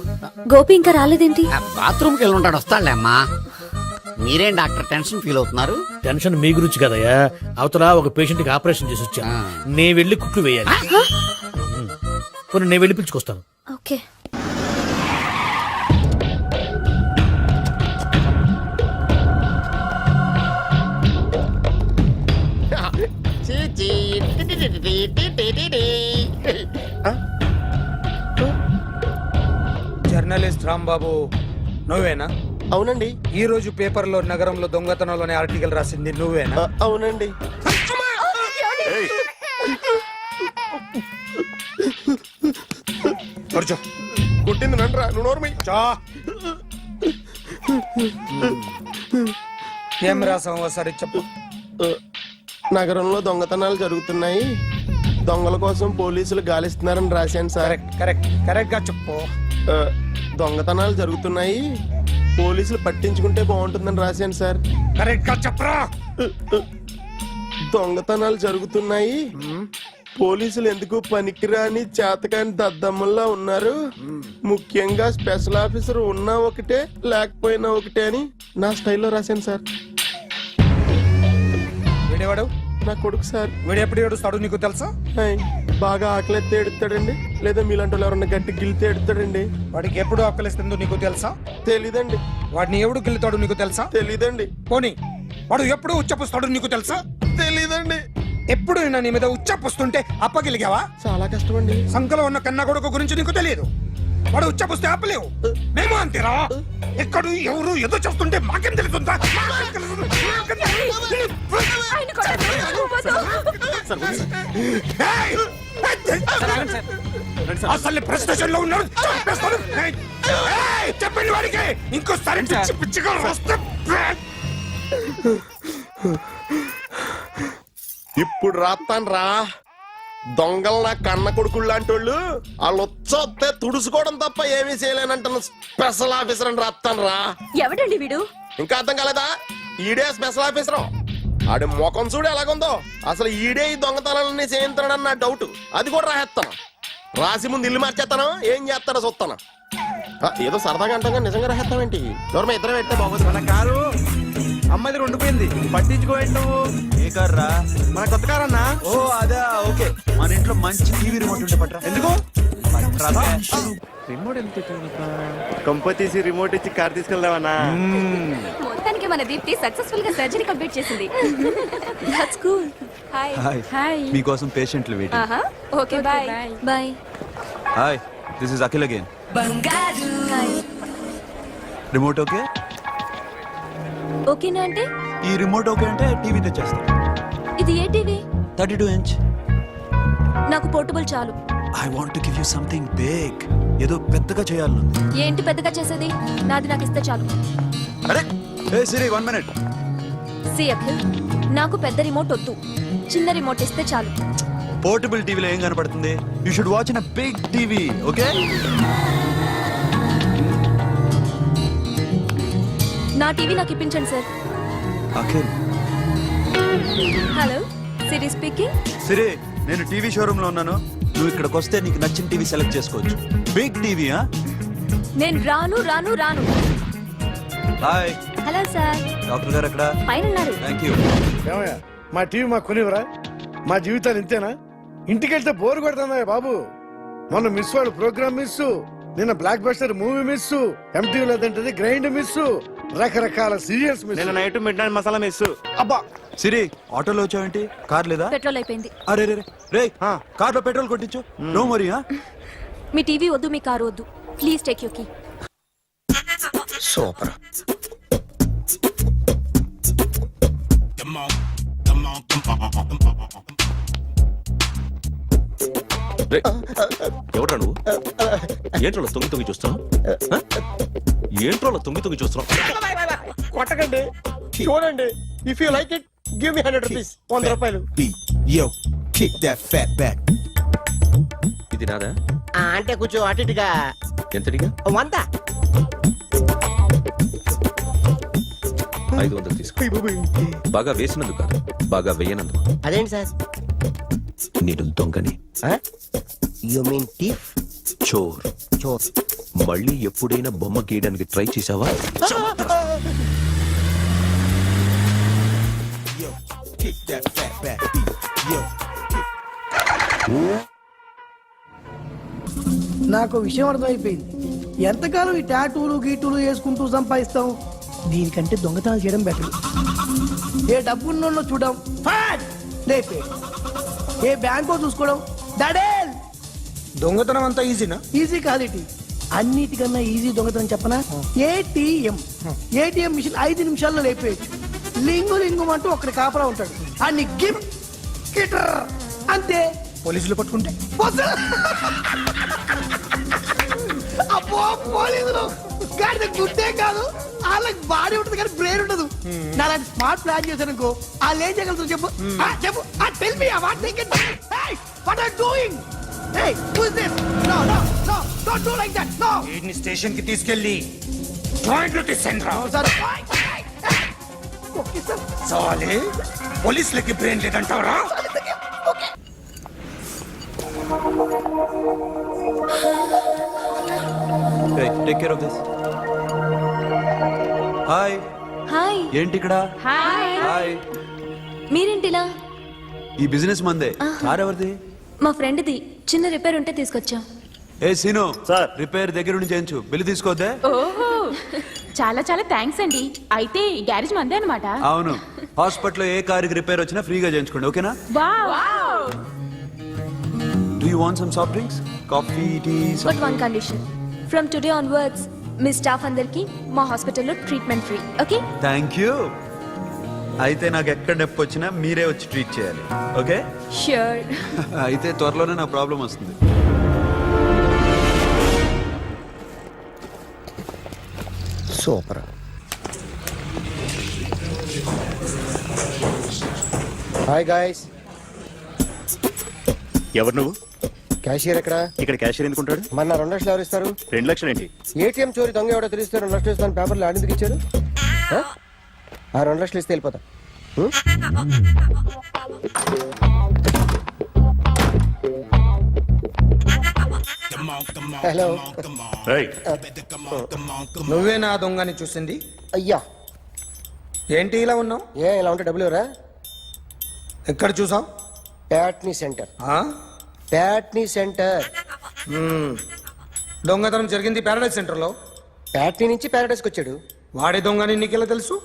గోపి ఇంకా రాలేదేంటి? బాత్రూమ్కి వెళ్ళి ఉంటాడు, వస్తాడులే అమ్మా. మీరేం డాక్టర్ టెన్షన్ ఫీల్ అవుతున్నారు? టెన్షన్ మీ గురించి కదయ్యా, అవతల ఒక పేషెంట్ కి ఆపరేషన్ చేసి వచ్చా. నేను వెళ్ళి కుట్లు వేయాలి. కొన్ని నేను వెళ్ళి పిలుచుకొస్తాను. ఓకే. జర్నలిస్ట్ రాంబాబు నువ్వేనా? అవునండి. ఈ రోజు పేపర్లో నగరంలో దొంగతనంలోనే ఆర్టికల్ రాసింది నువ్వేనా? అవునండి. కొట్టింది నండ్రా, నువ్వు నోర్మి. ఏం రాసావు ఒకసారి చెప్పు. నగరంలో దొంగతనాలు జరుగుతున్నాయి, దొంగల కోసం పోలీసులు గాలిస్తున్నారని రాశాను సార్. కరెక్ట్ గా చెప్పు. దొంగతనాలు జరుగుతున్నాయి, పోలీసులు పట్టించుకుంటే బాగుంటుందని రాశాను సార్. కరెక్ట్ గా చెప్పరా. దొంగతనాలు జరుగుతున్నాయి, పోలీసులు ఎందుకు పనికిరాని చేతకాని దద్దమ్మల్లా ఉన్నారు, ముఖ్యంగా స్పెషల్ ఆఫీసర్ ఉన్నా ఒకటే లేకపోయినా ఒకటే అని నా స్టైల్లో రాశాను సార్. వీడేవాడు? నా కొడుకు సార్. వీడు ఎప్పుడు ఏడుస్తాడు నీకు తెలుసా? హాయ్, బాగా ఆకలిస్తే ఎడుతాడండి, లేదా మీలాంటి వాళ్ళు ఎవరన్నా గట్టి గిల్లితే ఎడుతాడండి. వాడికి ఎప్పుడు ఆకలిస్తుందో నీకు తెలుసా? తెలీదండి. వాడిని ఎవడు గిల్లుతాడు నీకు తెలుసా? తెలీదండి. పోనీ వాడు ఎప్పుడు ఉచ్చపుస్తాడు నీకు తెలుసా? తెలీదండి. ఎప్పుడు నీ మీద ఉచ్చపుస్తుంటే అప్పగిలిగావా? చాలా కష్టం అండి. సంకలో ఉన్న కన్న కొడుకు గురించి నీకు తెలియదు. వాడు ఉచ్చపుస్తే ఆపలేవు. మేము అంతేరా. ఎక్కడ ఎవరు ఏదో చెప్తుంటే మాకేం తెలుస్తుందా? అసలు ప్రెస్ స్టేషన్ లో ఉన్నాడు. చెప్పండి వాడికి ఇంకోసారి పిచ్చి పిచ్చిగా వస్తే. ఇప్పుడు రాత్తాను రా. దొంగలు నా కన్న కొడుకులు లాంటి వాళ్ళు వాళ్ళు వచ్చొస్తే తుడుచుకోవడం తప్ప ఏమీ చేయలేనంటున్న స్పెషల్ ఆఫీసర్ అని రాత్తాను రా. ఎవడండి వీడు? ఇంకా అర్థం కాలేదా? ఈడే స్పెషల్ ఆఫీసర్. ఆడి ముఖం చూడు ఎలాగుందో. అసలు ఈడే ఈ దొంగతనాలన్నీ చేయించాడని నా డౌట్. అది కూడా రాసేస్తాను. రాసి ముందు ఇల్లు మార్చేస్తాను, ఏం చేస్తాడో చూస్తాను. ఏదో సరదాగా అంటాం, నిజంగా రాసేస్తామేంటి? దూరం ఇద్దరం పెడితే బాగోదు. మన కారు అమ్మాయిది ఉండిపోయింది, పట్టించుకోండి నువ్వు. ఏ కారు రా? మన కొత్త కారు అన్నా. ఓ అదా, ఓకే. మన ఇంట్లో మంచి టీవీ రిమోట్ ఉంటే పట్రా. ఎందుకు? రిమోట్ ఎంత కంప తీసి రిమోట్ ఇచ్చి కార్ తీసుకెళ్దామన్నా. మొత్తానికి మన దీప్తి సక్సెస్ఫుల్ గా సర్జరీ కంప్లీట్ చేసింది. That's cool. హాయ్. హాయ్. మీకోసం పేషెంట్లు వెయిటింగ్. ఆహా. Okay bye. Bye. Hi, this is Akhil again. బంగారు. హాయ్. Remote okay? ఓకేనా అంటే? ఈ రిమోట్ ఓకే అంటే టీవీ తెచ్చేస్తా. ఇది ఏ టీవీ? 32 inch. నాకు పోర్టబుల్ చాలు. I want to give you something big. ఏదో పెద్దగా చేయాలి. ఏంటి పెద్దగా చేసేది? నాది నాకు ఇస్తే చాలు. అరే ఏ సిరి 1 minute. సి అఖిల్, నాకు పెద్ద రిమోట్ వద్దు, చిన్న రిమోట్ ఇస్తే చాలు. పోర్టబుల్ టీవీలో ఏం కనపడుతుంది? You should watch in a big TV, okay? నా టీవీ నాకు ఇప్పించండి sir. Akhil. Hello, Siri speaking. Siri, నేను టీవీ షోరూమ్ లో ఉన్నాను. నువ్వు ఇక్కడికి వస్తే నీకు నచ్చిన టీవీ సెలెక్ట్ చేసుకోవచ్చు. Big TV. నేను రాను రాను రాను. హాయ్. Hello sir. డాక్టర్ గారు ఎక్కడ? పైన ఉన్నారు. Thank you. ఏమయ్యా, మా టీవీ మాకు కొనివరా? మా జీవితాలు ఇంతేనా? ఇంటికి వెళ్తే బోరు కొడుతుందా బాబు? మొన్న మిస్ వాళ్ళు ప్రోగ్రామ్ మిస్, నిన్న blockbuster movie miss, MTV లేదంటే గ్రైండ్ మిస్, రకరకాల సీరియల్స్ మిస్. నేను night midnight masala miss. అబ్బా, సిరి, ఆటోలో వచ్చావేంటి? కార్ లేదా? పెట్రోల్ అయిపోయింది. అరే రే రే, కార్ లో పెట్రోల్ కొట్టించు. నో మరి. మీ టీవీ వద్దు, మీ కారు వద్దు. Please take you key. Super. ఎవరా నువ్వు? ఏంట్రోలో తొంగి తొంగి చూస్తున్నావు? ఏంట్రోలో తొంగి తొంగి చూస్తున్నావు? కొట్టకండి, చూడండి. If you like it give me 100 rupees. 100 రూపాయలు. ఇది నాదా? అంటే కొంచెం అటు ఇటుగా. ఎంతడిగా? 100. 500 తీసుకో. బాగా వేసినందుకు కాదు, బాగా వేయనందుకు. అదేంటి సార్? నేను దొంగని. You mean thief? చోర్. చోర్. మళ్ళీ ఎప్పుడైనా బొమ్మ గీయడానికి ట్రై చేసావా? నాకు విషయం అర్థమైపోయింది. ఎంతకాలం ఈ టాటూలు గీటూలు వేసుకుంటూ సంపాదిస్తాం? దీనికంటే దొంగతనాలు చేయడం బెటర్. ఏ డబ్బున్నోళ్ళు చూడడం ఫాట్ లేపే, ఏ బ్యాంకో చూసుకోవడం దడేల్. దొంగతనం అంతా ఈజీనా? ఈజీ కాదేటి, అన్నిటికన్నా ఈజీ దొంగతనం చెప్పనా? ఏటీఎం మిషన్ 5 నిమిషాల్లో లేపేయచ్చు. లింగు లింగు అంటూ ఒకటి కాపలా ఉంటాడు, అన్ని గిమ్ గిటర్ అంతే. పోలీసులు పట్టుకుంటే అబ్బో పోలీసులు గాడిద గుడ్డే కాదు వాళ్ళకి బాడీ ఉంటుంది కానీ బ్రెయిన్ ఉండదు నాలాంటి స్మార్ట్ ప్లాన్ చేశాను అనుకో వాళ్ళు ఏం చేయగలుగుతారు చెప్పు చెప్పు tell me what they can what are doing Hey, who is this? No, don't do like that. No. వీడిని స్టేషన్ కి తీసుకెళ్ళి జాయింట్ తీసుకురా. Okay, sir. సాలే పోలీసులకి బ్రెయిన్ లేదంటావరా? Take care of this. Hi. Hi. ఏంటి ఇక్కడ? హాయ్. మీరేంటిలా? ఈ బిజినెస్ మందే. కార్ ఎవరిది? మా ఫ్రెండ్ది చిన్న రిపేర్ ఉంటే తీసుకొచ్చాం. ఏ సీను సార్, రిపేర్ దగ్గర నుండి చేయించు. బిల్లు తీసుకోవద్దే. ఓహో చాలా చాలా థ్యాంక్స్ అండి. అయితే ఈ గ్యారేజ్ మందే అనమాట. అవును, హాస్పిటల్లో ఏ కారుకి రిపేర్ వచ్చినా ఫ్రీగా చేయించుకోండి, ఓకేనా? Do you want some soft drinks, coffee, tea? But one condition, from today onwards మీ స్టాఫ్ అందరికి మా హాస్పిటల్లో treatment free. Okay? Thank you. అయితే నాకు ఎక్కడ నొప్పి వచ్చినా మీరే వచ్చి ట్రీట్ చేయాలి, ఓకే? ష్యూర్. అయితే త్వరలోనే నా ప్రాబ్లం వస్తుంది. సూపర్. Hi guys. ఎవరు నువ్వు? క్యాషియర్ ఎక్కడ? ఇక్కడ క్యాషియర్ ఎందుకుంటాడు? మన 2 లక్షలు ఎవరు ఇస్తారు? 2 లక్షలు ఏంటి? ఏటీఎం చోరీ దొంగ ఎవడో తెలిస్తే 2 లక్షలు ఇస్తాను పేపర్లు ఆడిందుకు ఇచ్చారు. ఆ 2 లక్షలు ఇస్తే వెళ్ళిపోతా. హలో. నువ్వే నా దొంగని చూసింది? అయ్యా, ఏంటి ఇలా ఉన్నావు? ఇలా ఉంటే డబ్బులు ఎవరా? ఎక్కడ చూసావు? ప్యాట్నీ సెంటర్. ప్యాట్నీ సెంటర్. దొంగతనం జరిగింది ప్యారడైజ్ సెంటర్ లో. ప్యాట్నీ నుంచి ప్యారడైస్కి వచ్చాడు. వాడే దొంగని నీకెలా తెలుసు?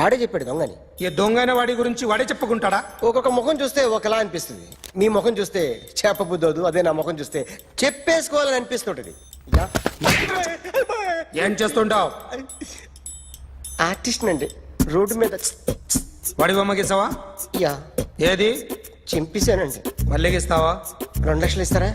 ఆడే చెప్పాడు దొంగని. ఈ దొంగైన వాడి గురించి వాడే చెప్పుకుంటాడా? ఒక్కొక్క ముఖం చూస్తే ఒకలా అనిపిస్తుంది. మీ ముఖం చూస్తే చెప్పబుద్దోదు, అదే నా ముఖం చూస్తే చెప్పేసుకోవాలని అనిపిస్తుంటది. ఏం చేస్తుంటావు? ఆర్టిస్ట్ అండి. రోడ్డు మీద వాడి బొమ్మ గీసావా? యా. ఏది? చింపేశానండి. మళ్ళీ గీస్తావా? 2 లక్షలు ఇస్తారా?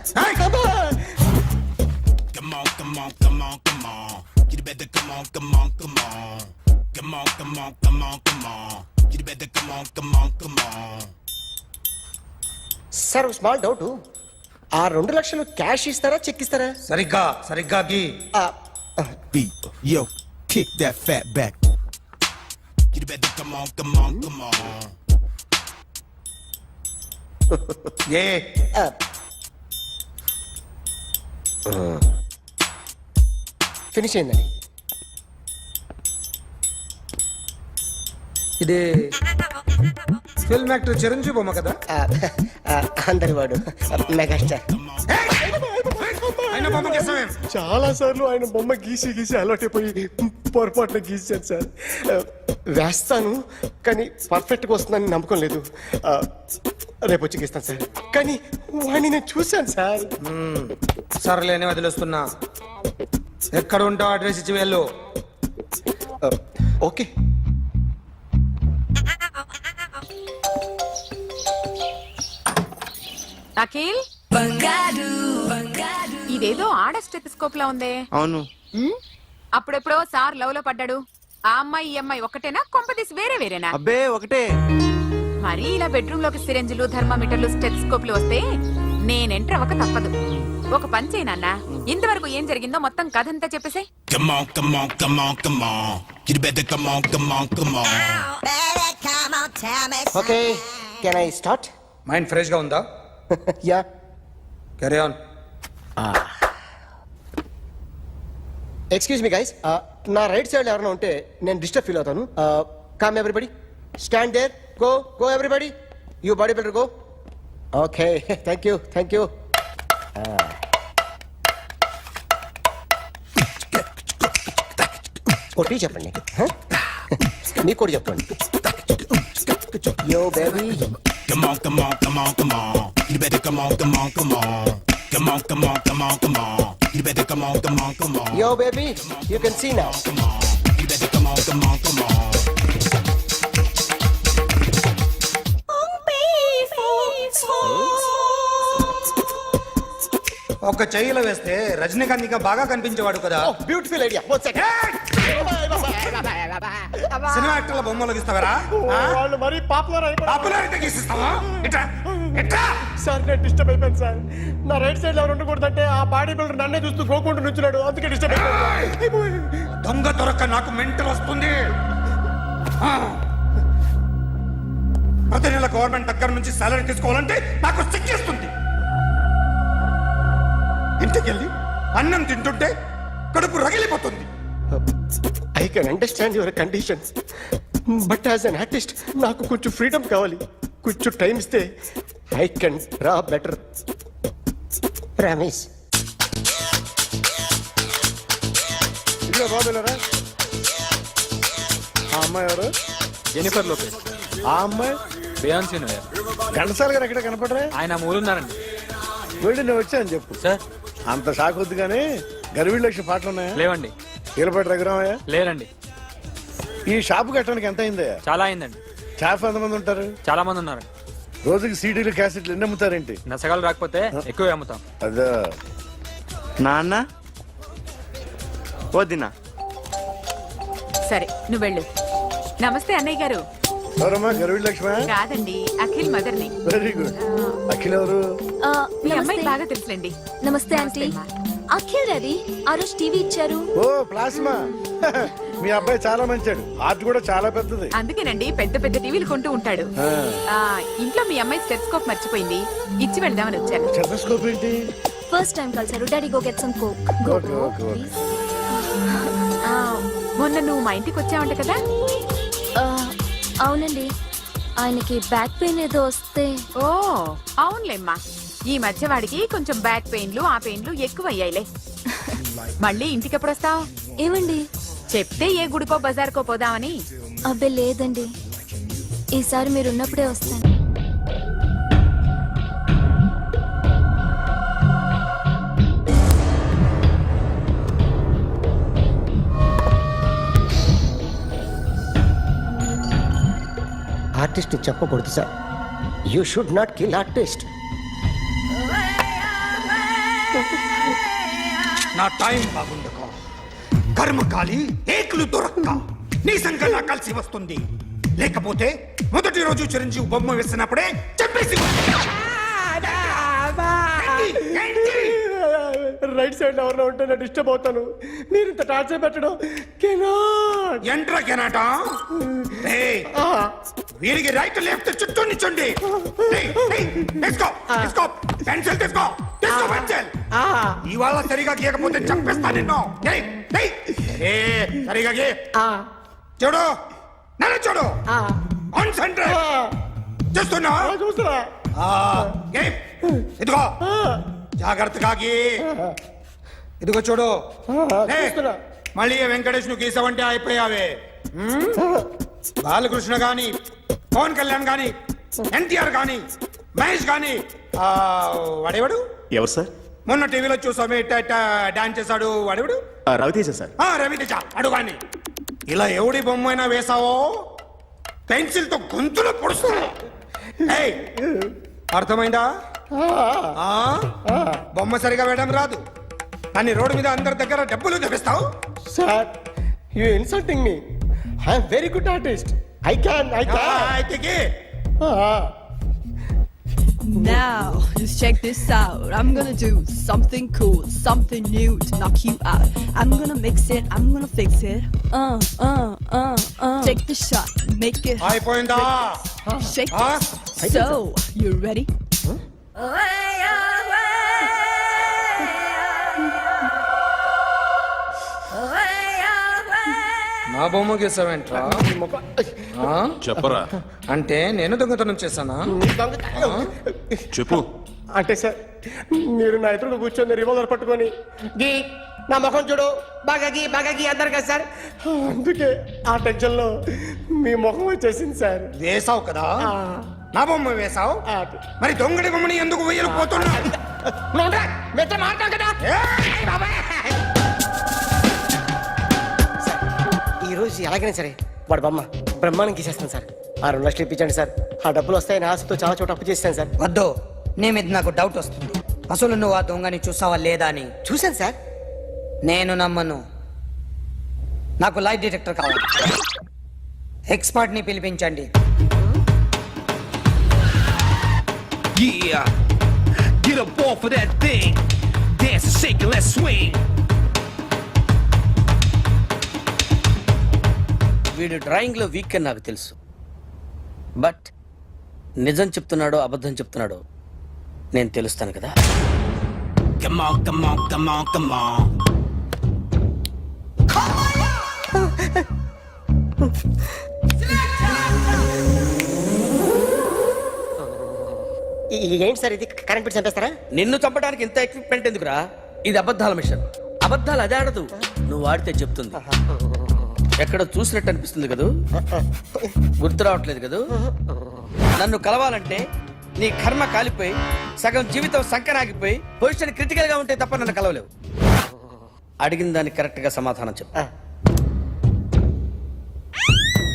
Sir, small doubt. ఆ 2 లక్షలు క్యాష్ ఇస్తారా, చెక్ ఇస్తారా? సరిగ్గా గీ. Yo, kick that fat back. You better come on. A finish అయిందండి. ఇది ఫిల్మ్ యాక్టర్ చిరంజీవి బొమ్మ కదా? అందరి వాడు మెగాస్టార్. ఆయన బొమ్మ గీసావేం? చాలా సార్లు ఆయన బొమ్మ గీసి అలవాటైపోయి పొరపాటున గీసాను సార్. వేస్తాను కానీ పర్ఫెక్ట్గా వస్తుందని నమ్మకం లేదు. రేపు వచ్చి గీస్తాను సార్. కానీ వాడిని నేను చూశాను సార్. సర్లేని వదిలేస్తున్నా. ఎక్కడ ఉంటావు అడ్రస్ ఇచ్చి వెళ్ళు. ఓకే. అఖిల్, ఇదేదో ఆడ స్టెథోస్కోప్ లా ఉందే. అవును. అప్పుడెప్పుడో సార్ లవ్ లో పడ్డాడు. ఆ అమ్మాయి ఈ అమ్మాయి ఒకటేనా, కొంపదీసి వేరేనా? అబ్బే ఒకటే. మరి ఇలా బెడ్రూమ్ లోకి సిరెంజులు, థర్మామీటర్లు, స్టెథోస్కోప్లు వస్తే నేను ఎంటర్ అవ్వక తప్పదు. ఒక పని చేయి నాన్న, ఇంతవరకు ఏం జరిగిందో మొత్తం కథ అంతా చెప్పేసాయి. Okay, can I start? Mind fresh గా ఉందా? Ya. Carry on. Excuse me guys, నా రైట్ సైడ్ ఎవరైనా ఉంటే నేను డిస్టర్బ్ ఫీల్ అవుతాను. Come everybody, stand there, go everybody, you body builder go. Okay, thank you. కొట్టి చెప్పండి. మీకు కూడా చెప్పండి. Yo baby. You better come on. You better come on. Yo, baby, you can see now. You better come on. ఒక చెయ్యిలో వేస్తే రజనీకాంత్ ఇంకా బాగా కనిపించేవాడు కదా. Beautiful idea. సినిమా యాక్టర్ల బొమ్మలు గీస్తావరా? వాళ్ళు మరీ పాపులర్ అయిపోయారు పాపులారిటీ గీసిస్తావా? ఇట్రా ఇట్రా. సార్. నేను డిస్టర్బ్ అయిపోయాను సార్. నా రైట్ సైడ్ ఎవరు ఉండకూడదంటే ఆ బాడీ బిల్డర్ నన్నే చూస్తూ గోకుంటూ నుంచున్నాడు, అందుకే డిస్టర్బ్ అయిపోయాను. దొంగ దొరక్క నాకు మెంటల్ వస్తుంది. ప్రతి నెల గవర్నమెంట్ దగ్గర నుంచి సాలరీ తీసుకోవాలంటే నాకు సిగ్గేస్తుంది. ఇంటికెళ్ళి అన్నం తింటుంటే కడుపు రగిలిపోతుంది. I can understand your conditions, but as an artist నాకు కొంచెం ఫ్రీడమ్ కావాలి. కొంచెం టైం ఇస్తే I can draw better. Promise. ఇదిగో బాబులరా, ఆ అమ్మాయి ఎవరు? Jennifer Lopez. ఆ అమ్మాయి బియాన్సీ నోయర్. ఘంటసాల గారు ఎక్కడ కనపడరా? ఆయన మూలున్నారండి. వెళ్ళి నేను వచ్చాను చెప్పు సార్. అంత షాక్ వద్దు కానీ గర్వీళ్ళ లక్ష పాటలు ఉన్నాయా? లేవండి. కీలపాటి రఘురామయ్య లేరండి. ఈ షాపు కట్టడానికి ఎంత అయిందయ్యా? చాలా అయిందండి. స్టాఫ్ ఎంతమంది ఉంటారు? చాలా మంది ఉన్నారు. రోజుకి సీడీలు క్యాసెట్లు ఎన్ని అమ్ముతారేంటి? నసగాలు రాకపోతే ఎక్కువ అమ్ముతాం. అదా నాన్న వద్దినా. సరే నువ్వు వెళ్ళు. నమస్తే అన్నయ్య గారు. ఎవరమ్మా? గర్వీళ్ళ లక్ష్మ? కాదండి, అఖిల్ మదర్ని. Very good. అఖిల్ ఎవరు? మీ అమ్మాయి బాగా తెలుసులేండి. నమస్తే ఆంటీ. అఖిల్ రవి ఆ రోజు టీవీ ఇచ్చారు. ఓ ప్లాస్మా. మీ అబ్బాయి చాలా మంచాడు, ఆర్ట్ కూడా చాలా పెద్దది. అందుకేనండి పెద్ద పెద్ద టీవీలు కొంటూ ఉంటాడు. ఇంట్లో మీ అమ్మాయి స్టెథోస్కోప్ మర్చిపోయింది, ఇచ్చి వెళ్దామని వచ్చాను. స్టెథోస్కోప్ ఏంటి? ఫస్ట్ టైం కలిసారు. Daddy go get some coke. Go go please. మొన్న నువ్వు మా ఇంటికి వచ్చావంట కదా? అవునండి, ఆయనకి బ్యాక్ పెయిన్ ఏదో వస్తే. ఓ అవునులేమ్మా, ఈ మధ్య వాడికి కొంచెం బ్యాక్ పెయిన్లు ఆ పెయిన్లు ఎక్కువ అయ్యాయిలే. మళ్ళీ ఇంటికి ఎప్పుడు వస్తావు? ఏమండి చెప్తే ఏ గుడికో బజార్కో పోదామని. అబ్బే లేదండి, ఈసారి మీరు ఉన్నప్పుడే వస్తాను. ఆర్టిస్ట్ చెప్పకూడదు sir. You should not kill artist. నా టైం బాగుండక కర్మకాలి ఏకులు దొరక్క నీ సంకల్లా కలిసి వస్తుంది. లేకపోతే మొదటి రోజు చిరంజీవి బొమ్మ వేసినప్పుడే చెప్పేసి రైట్ సైడ్ ఎవరిలో ఉంటే నేను డిస్టర్బ్ అవుతాను. మీరు ఇంత టార్చర్ పెట్టడం ఎంట్రా కెనాట. వీరికి రైట్ లెఫ్ట్ చుట్టూ నిచ్చండి. పెన్సిల్ తీసుకో, పెన్సిల్. ఇవాళ సరిగా గీయకపోతే చంపేస్తా నిన్ను. సరిగా గీ. చూడు, నన్ను చూడు. కాన్సంట్రేట్ చూస్తున్నా. ఇదిగో జాగ్రత్తగా గీ. ఇదిగో చూడు. మళ్ళీ వెంకటేష్ ను గీసావంటే అయిపోయావే. బాలకృష్ణ గాని, పవన్ కళ్యాణ్ గాని, ఎన్టీఆర్ గాని, మహేష్ గాని, వాడేవాడు ఎవరు సార్? మొన్న టీవీలో చూసామే డాన్స్ చేశాడు, వాడేవాడు? రవితేజ సార్. రవితేజ అడుగాని. ఇలా ఎవడి బొమ్మ అయినా వేసావో పెన్సిల్ తో గొంతులో పొడుస్తా. అర్థమైందా? బొమ్మ సరిగా వేయడం రాదు కానీ రోడ్డు మీద అందరి దగ్గర డబ్బులు తెప్పిస్తావు. Sir, you insulting me. I am very good artist. I can. Now, just check this out. I'm gonna do something cool, something new to knock you out. I'm gonna mix it, I'm gonna fix it. Take the shot, make it. అయిపోయిందా? Shake it. So, you ready? నా బొమ్మ గీసావేంట్రా? చెప్పరా. అంటే నేను దొంగతనం చేశానా? చెప్పు. అంటే సార్, మీరు నా ఎదురు కూర్చొని రివాల్వర్ పట్టుకొని గీ, నా ముఖం చూడు, బాగా గీ అన్నారు కదా సార్. అందుకే ఆ టెన్షన్ లో మీ ముఖం వచ్చేసింది సార్. వేసావు కదా, నా బొమ్మ వేసావు. మరి దొంగడి బొమ్మని ఎందుకు వేయలేకపోతున్నా? ఈ రోజు ఎలాగైనా సరే వాడు బొమ్మ బ్రహ్మాండం గీసేస్తాను సార్. ఆ 2 లక్షలు ఇప్పించండి సార్. ఆ డబ్బులు వస్తాయని ఆశతో చాలా చోట అప్పు చేస్తాను సార్. వద్దు, నీ మీద నాకు డౌట్ వస్తుంది. అసలు నువ్వు ఆ దొంగని చూసావా లేదా అని. చూశాను సార్. నేను నమ్మను. నాకు లైట్ డిటెక్టర్ కావాలి. ఎక్స్పర్ట్ ని పిలిపించండి. Yeah, get up off of that thing. Dance and shake and let's swing. వీడు డ్రాయింగ్ లో వీక్ అని నాకు తెలుసు, బట్ నిజం చెప్తున్నాడో అబద్ధం చెప్తున్నాడో నేను తెలుస్తాను కదా. Come on, come on, come on, come on. ఏంటి సార్ ఇది? కరెంట్ బిల్ చంపేస్తారా? నిన్ను చంపడానికి ఇంత ఎక్విప్మెంట్ ఎందుకురా? ఇది అబద్ధాల మిషన్. అబద్ధాలు అదే ఆడదు, నువ్వు ఆడితే చెప్తుంది. ఎక్కడ చూసినట్టు అనిపిస్తుంది కదూ, గుర్తు రావట్లేదు కదూ. నన్ను కలవాలంటే నీ కర్మ కాలిపోయి సగం జీవితం సంకనాగిపోయి పొజిషన్ క్రిటికల్ గా ఉంటే తప్ప నన్ను కలవలేవు. అడిగిన దానికి కరెక్ట్ గా సమాధానం చెప్పు.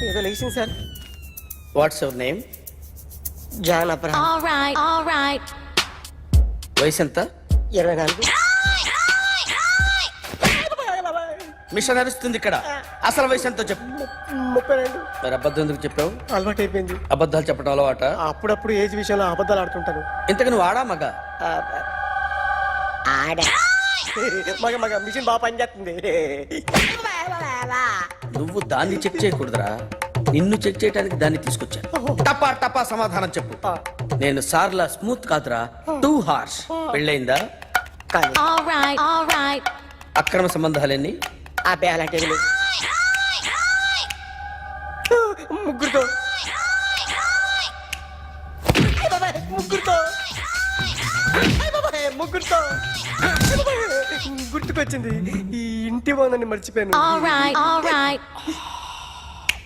ఏదో లేచింది sir. What's your name? John Abraham. వయసు ఎంత? 24. మిషన్ నడుస్తుంది ఇక్కడ. అసలు వయసు ఎంతో చెప్పు. 32. మరి అబద్ధం ఎందుకు చెప్పావు? అలవాటు అయిపోయింది. అబద్ధాలు చెప్పడం అలవాట? అప్పుడప్పుడు ఏజ్ విషయంలో అబద్ధాలు ఆడుతుంటాను. ఇంతకు నువ్వు ఆడా మగ? మగ మగ మిషన్ బాగా పనిచేస్తుంది. నువ్వు దాన్ని చెక్ చేయకూడదురా, నిన్ను చెక్ చేయడానికి దాన్ని తీసుకొచ్చాను. టపా టపా సమాధానం చెప్పు. నేను సార్లా స్మూత్ కాదురా, టూ హార్ష్. పెళ్ళయిందా? అక్రమ సంబంధాలన్నీ? అబ్బాయి అలాంటి ముగ్గురుతో ముగ్గురుతో గుర్తుకొచ్చింది. ఈ ఇంటి బాగుందని మర్చిపోయాను.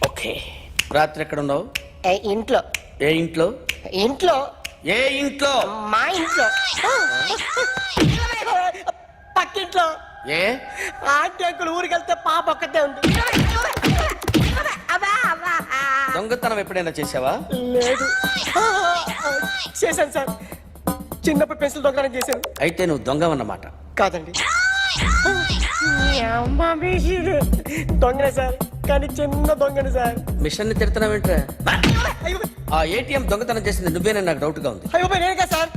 ఓకే. రాత్రి ఎక్కడ ఉన్నావు? ఇంట్లో. ఏ ఇంట్లో? ఇంట్లో. ఏ ఇంట్లో? మా ఇంట్లో. పక్కింట్లో. ఏ ఆంటీ అంకుల్ ఊరికి వెళ్తే పాప ఒక్కతే ఉంది. దొంగతనం ఎప్పుడైనా చేసావా? లేదు. చేశాను సార్. చిన్నప్పుడు పెన్సిల్ దొంగతనం చేశాను. అయితే నువ్వు దొంగవన్నమాట. కాదండి, దొంగనే సార్, కానీ చిన్న దొంగని సార్. మిషన్ ని తిడుతున్నావేంట్రా? ఆ ఏటీఎం దొంగతనం చేసింది నువ్వేనని నాకు డౌట్ గా ఉంది. అయ్యో నేనే సార్.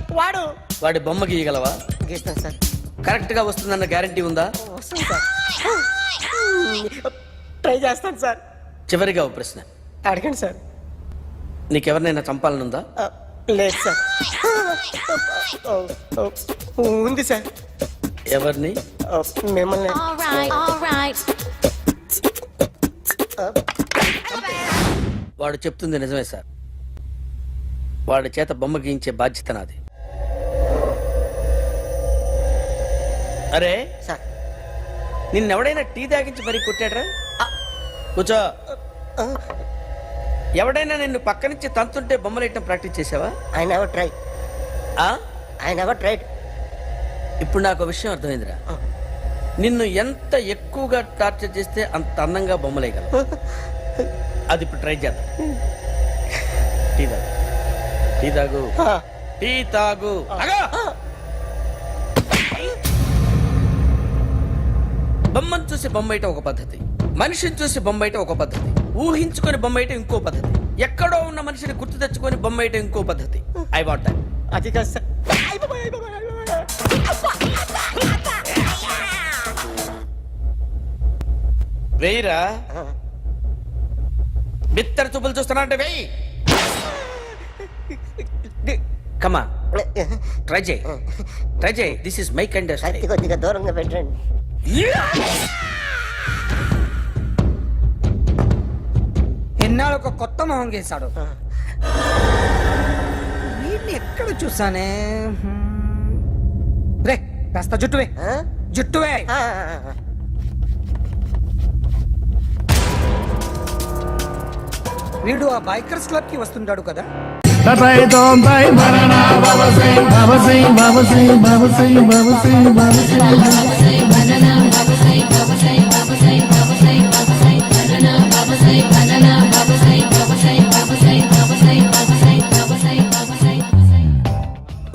వాడి బొమ్మ గీయగలవా? గీస్తాను సార్. కరెక్ట్ గా వస్తుందన్న గ్యారంటీ ఉందా? వస్తుంది సార్. ట్రై చేస్తాను సార్. చివరిగా ఓ ప్రశ్న అడగండి సార్. నీకెవరినైనా చంపాలనుందా? లేదు సార్. ఉంది సార్. ఎవరిని? మిమ్మల్ని. వాడు చెప్తుంది నిజమే సార్. వాడి చేత బొమ్మ గీయించే బాధ్యత నాది. అరే సార్, నిన్నెవడైనా టీ తాగించి మరీ కొట్టాడ్రా? కూర్చో. ఎవడైనా నిన్ను పక్క నుంచి తంతుంటే బొమ్మలేయటం ప్రాక్టీస్ చేసావా? I never tried. I never tried. ఇప్పుడు నాకు ఒక విషయం అర్థమైందిరా. నిన్ను ఎంత ఎక్కువగా టార్చర్ చేస్తే అంత అందంగా బొమ్మలేయగలవు. అది ఇప్పుడు ట్రై చేద్దాం. టీ తాగు. టీ తాగు. టీ తాగు. బొమ్మను చూసి బొమ్మేయటం ఒక పద్ధతి, మనిషిని చూసి బొమ్మేయటం ఒక పద్ధతి, ఊహించుకొని బొమ్మేయటం ఇంకో పద్ధతి, ఎక్కడో ఉన్న మనిషిని గుర్తు తెచ్చుకొని బొమ్మేయటం ఇంకో పద్ధతి. I want that. అది కాదు సార్. వెయ్యిరా. బిత్తర చూపులు చూస్తున్నా అంటే వెయ్యి. కమా, ట్రై చేయి. ట్రై చేయి. This is my kind. కొద్దిగా దూరంగా పెట్టండి. ఎన్నాళ్ళు ఒక కొత్త మొహం గీశాడు. వీడిని ఎక్కడ చూసానే? రే కాస్త జుట్టువే. జుట్టువే. వీడు ఆ బైకర్స్ క్లబ్ కి వస్తుంటాడు కదా.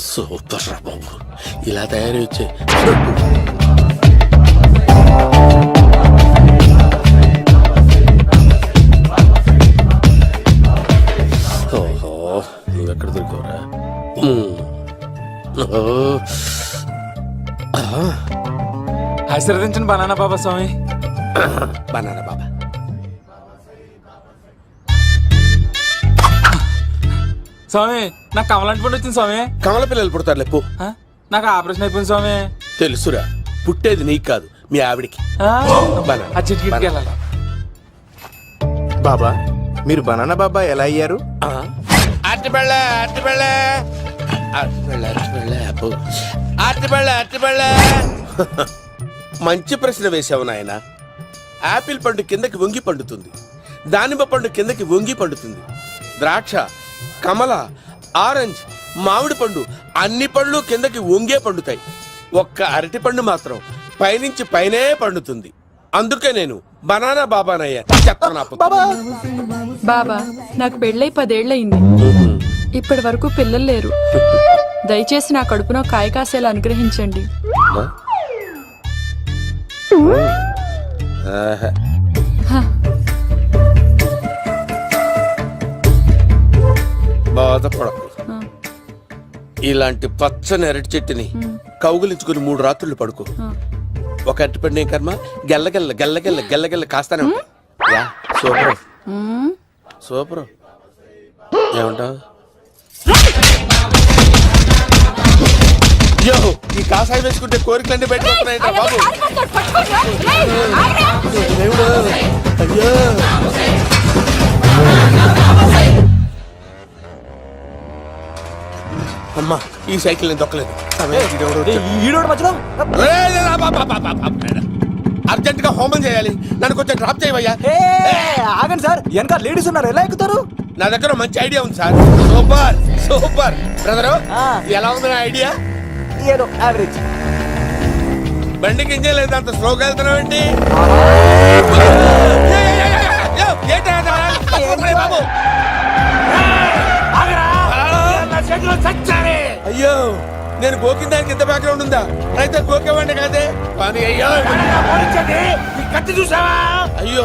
సూపర్ రా బాబు, ఇలా తయారు వచ్చే ఓహో, నువ్వెక్కడ దొరికావురా? ఆశీర్వదించండి బనానా బాబా స్వామి. బనానా బాబా. స్వామి నాకు కమలాంటి పండు వచ్చింది స్వామి. కమల పిల్లలు పుడతారు లేపు. ఆ? నాకు ఆపరేషన్ అయిపోయింది స్వామి. తెలుసురా, పుట్టేది నీకు కాదు మీ ఆవిడికి. ఆ? బనానా. ఆ చిటికిటికి వెళ్ళాలి. బాబా మీరు బనానా బాబా ఎలా అయ్యారు? మంచి ప్రశ్న వేశావు నాయన. ఆపిల్ పండు కిందకి వంగి పండుతుంది, దానిమ్మ పండు కిందకి వంగి పండుతుంది, ద్రాక్ష, కమల, ఆరెంజ్, మామిడి పండు అన్ని పండ్లు కిందకి వంగే పండుతాయి. ఒక్క అరటి పండు మాత్రం పైనుంచి పైనే పండుతుంది. అందుకే నేను బనానా బాబానయ్యా. చెప్తాను బాబా నాకు పెళ్ళై 10 ఏళ్ళయింది. ఇప్పటి వరకు పిల్లలు లేరు. దయచేసి నా కడుపున కాయ కాసేలా అనుగ్రహించండి. బాధపడకు. ఇలాంటి పచ్చని అరటి చెట్టుని కౌగులించుకుని 3 రాత్రులు పడుకో. ఒక అరటి పండు కర్మ గెల్లగెల్ల గెల్లగెల్ల గెల్లగెల్ల కాస్తానే ఉంటాయి. Yeah, super super. ఏమంటావు? యో, ఈ కాసాయి వేసుకుంటే కోరికలన్నీ బయటకు వస్తున్నాయంట బాబు. దేవుడు, అయ్యో. అమ్మా, ఈ సైకిల్ నేను దొక్కలేదు. అర్జెంట్ గా హోమం చేయాలి, నన్ను కొంచెం డ్రాప్ చేయవయ్యా. ఆగండి సార్, వెనక లేడీస్ ఉన్నారు, ఎలా ఎక్కుతారు? నా దగ్గర మంచి ఐడియా ఉంది సార్. Super super. బ్రదరు, ఎలా ఉంది నా ఐడియా? ఏదో యావరేజ్. బండికి ఇంజన్ లేదు, అంత స్లోగా వెళ్తున్నావు ఏంటి? బాబు అయ్యో, నేను గోకిన దానికి ఇంత బ్యాక్గ్రౌండ్ ఉందా? అయితే గోకేవాడిని కాదే. కానీ అయ్యో కత్తి చూసావా? అయ్యో,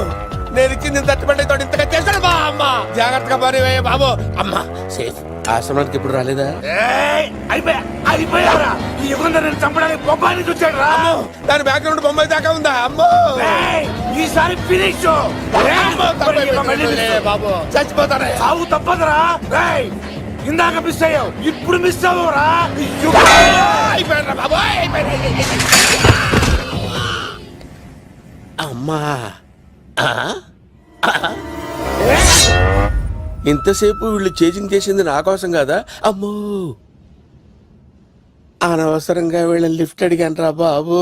నేను ఇచ్చింది తట్టుబడి తోటి ఇంతగా చేశాడు బా అమ్మ. జాగ్రత్తగా పని బాబు. అమ్మా సేఫ్. ఆశ్రమానికి ఇప్పుడు రాలేదా? అయిపోయారా? ఈ యుగంలో నేను చంపడానికి బొమ్మాయిని చూచాడు రా. దాని బ్యాక్గ్రౌండ్ బొమ్మాయి దాకా ఉందా? అమ్మో, ఈసారి ఫినిష్. బాబు చచ్చిపోతానే. సాగు తప్పదురా. ఇందాక మిస్ అయ్యావు, ఇప్పుడు మిస్ అవ్వరా. అమ్మా, ఇంతసేపు వీళ్ళు చేజింగ్ చేసింది నా కోసం కదా. అమ్మో, అనవసరంగా వీళ్ళని లిఫ్ట్ అడిగాను రా బాబు.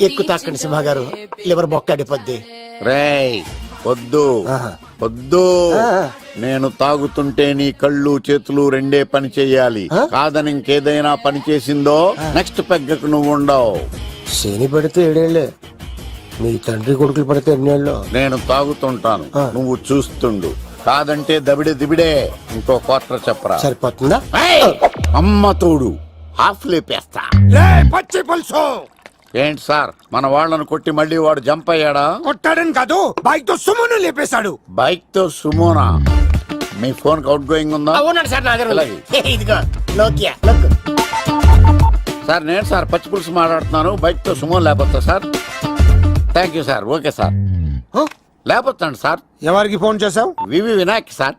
ఎక్కు తాకండి సింహ గారు, లివర్ బొక్కడిపోద్ది. రేయ్ వద్దు వద్దు, నేను తాగుతుంటే నీ కళ్ళు చేతులు రెండే పని చెయ్యాలి. కాదని ఇంకేదైనా పని చేసిందో నెక్స్ట్ పెగ్గకు నువ్వు ఉండవు. శని పడితే 7 ఏళ్ళే, మీ తండ్రి కొడుకులు పడితే 2 ఏళ్ళు. నేను తాగుతుంటాను, నువ్వు చూస్తుండు. కాదంటే దబిడే దిబిడే. ఇంకో క్వార్టర్ చెప్పరా? సరిపోతుందా? అమ్మ తోడు, హాఫ్ లేపేస్తా. పచ్చి పులుసు. ఏంటి సార్, మన వాళ్ళను కొట్టి మళ్ళీ వాడు జంప్ అయ్యాడా? కొట్టాడని కాదు, బైక్ తో సుమ్మును లేపేశాడు. బైక్ తో సుమోనా? మీ ఫోన్ అవుట్ గోయింగ్ ఉందా? అవునండి సార్, నా దగ్గర అలాగే. ఇదిగో నోకియా. సార్ నేను సార్ పచ్చి పులుసు మాట్లాడుతున్నాను. బైక్ తో సుమో లేకపోతా sir? Thank you sir. Okay sir, లేకపోతాను సార్. ఎవరికి ఫోన్ చేసావు? వివి వినాయక్ సార్.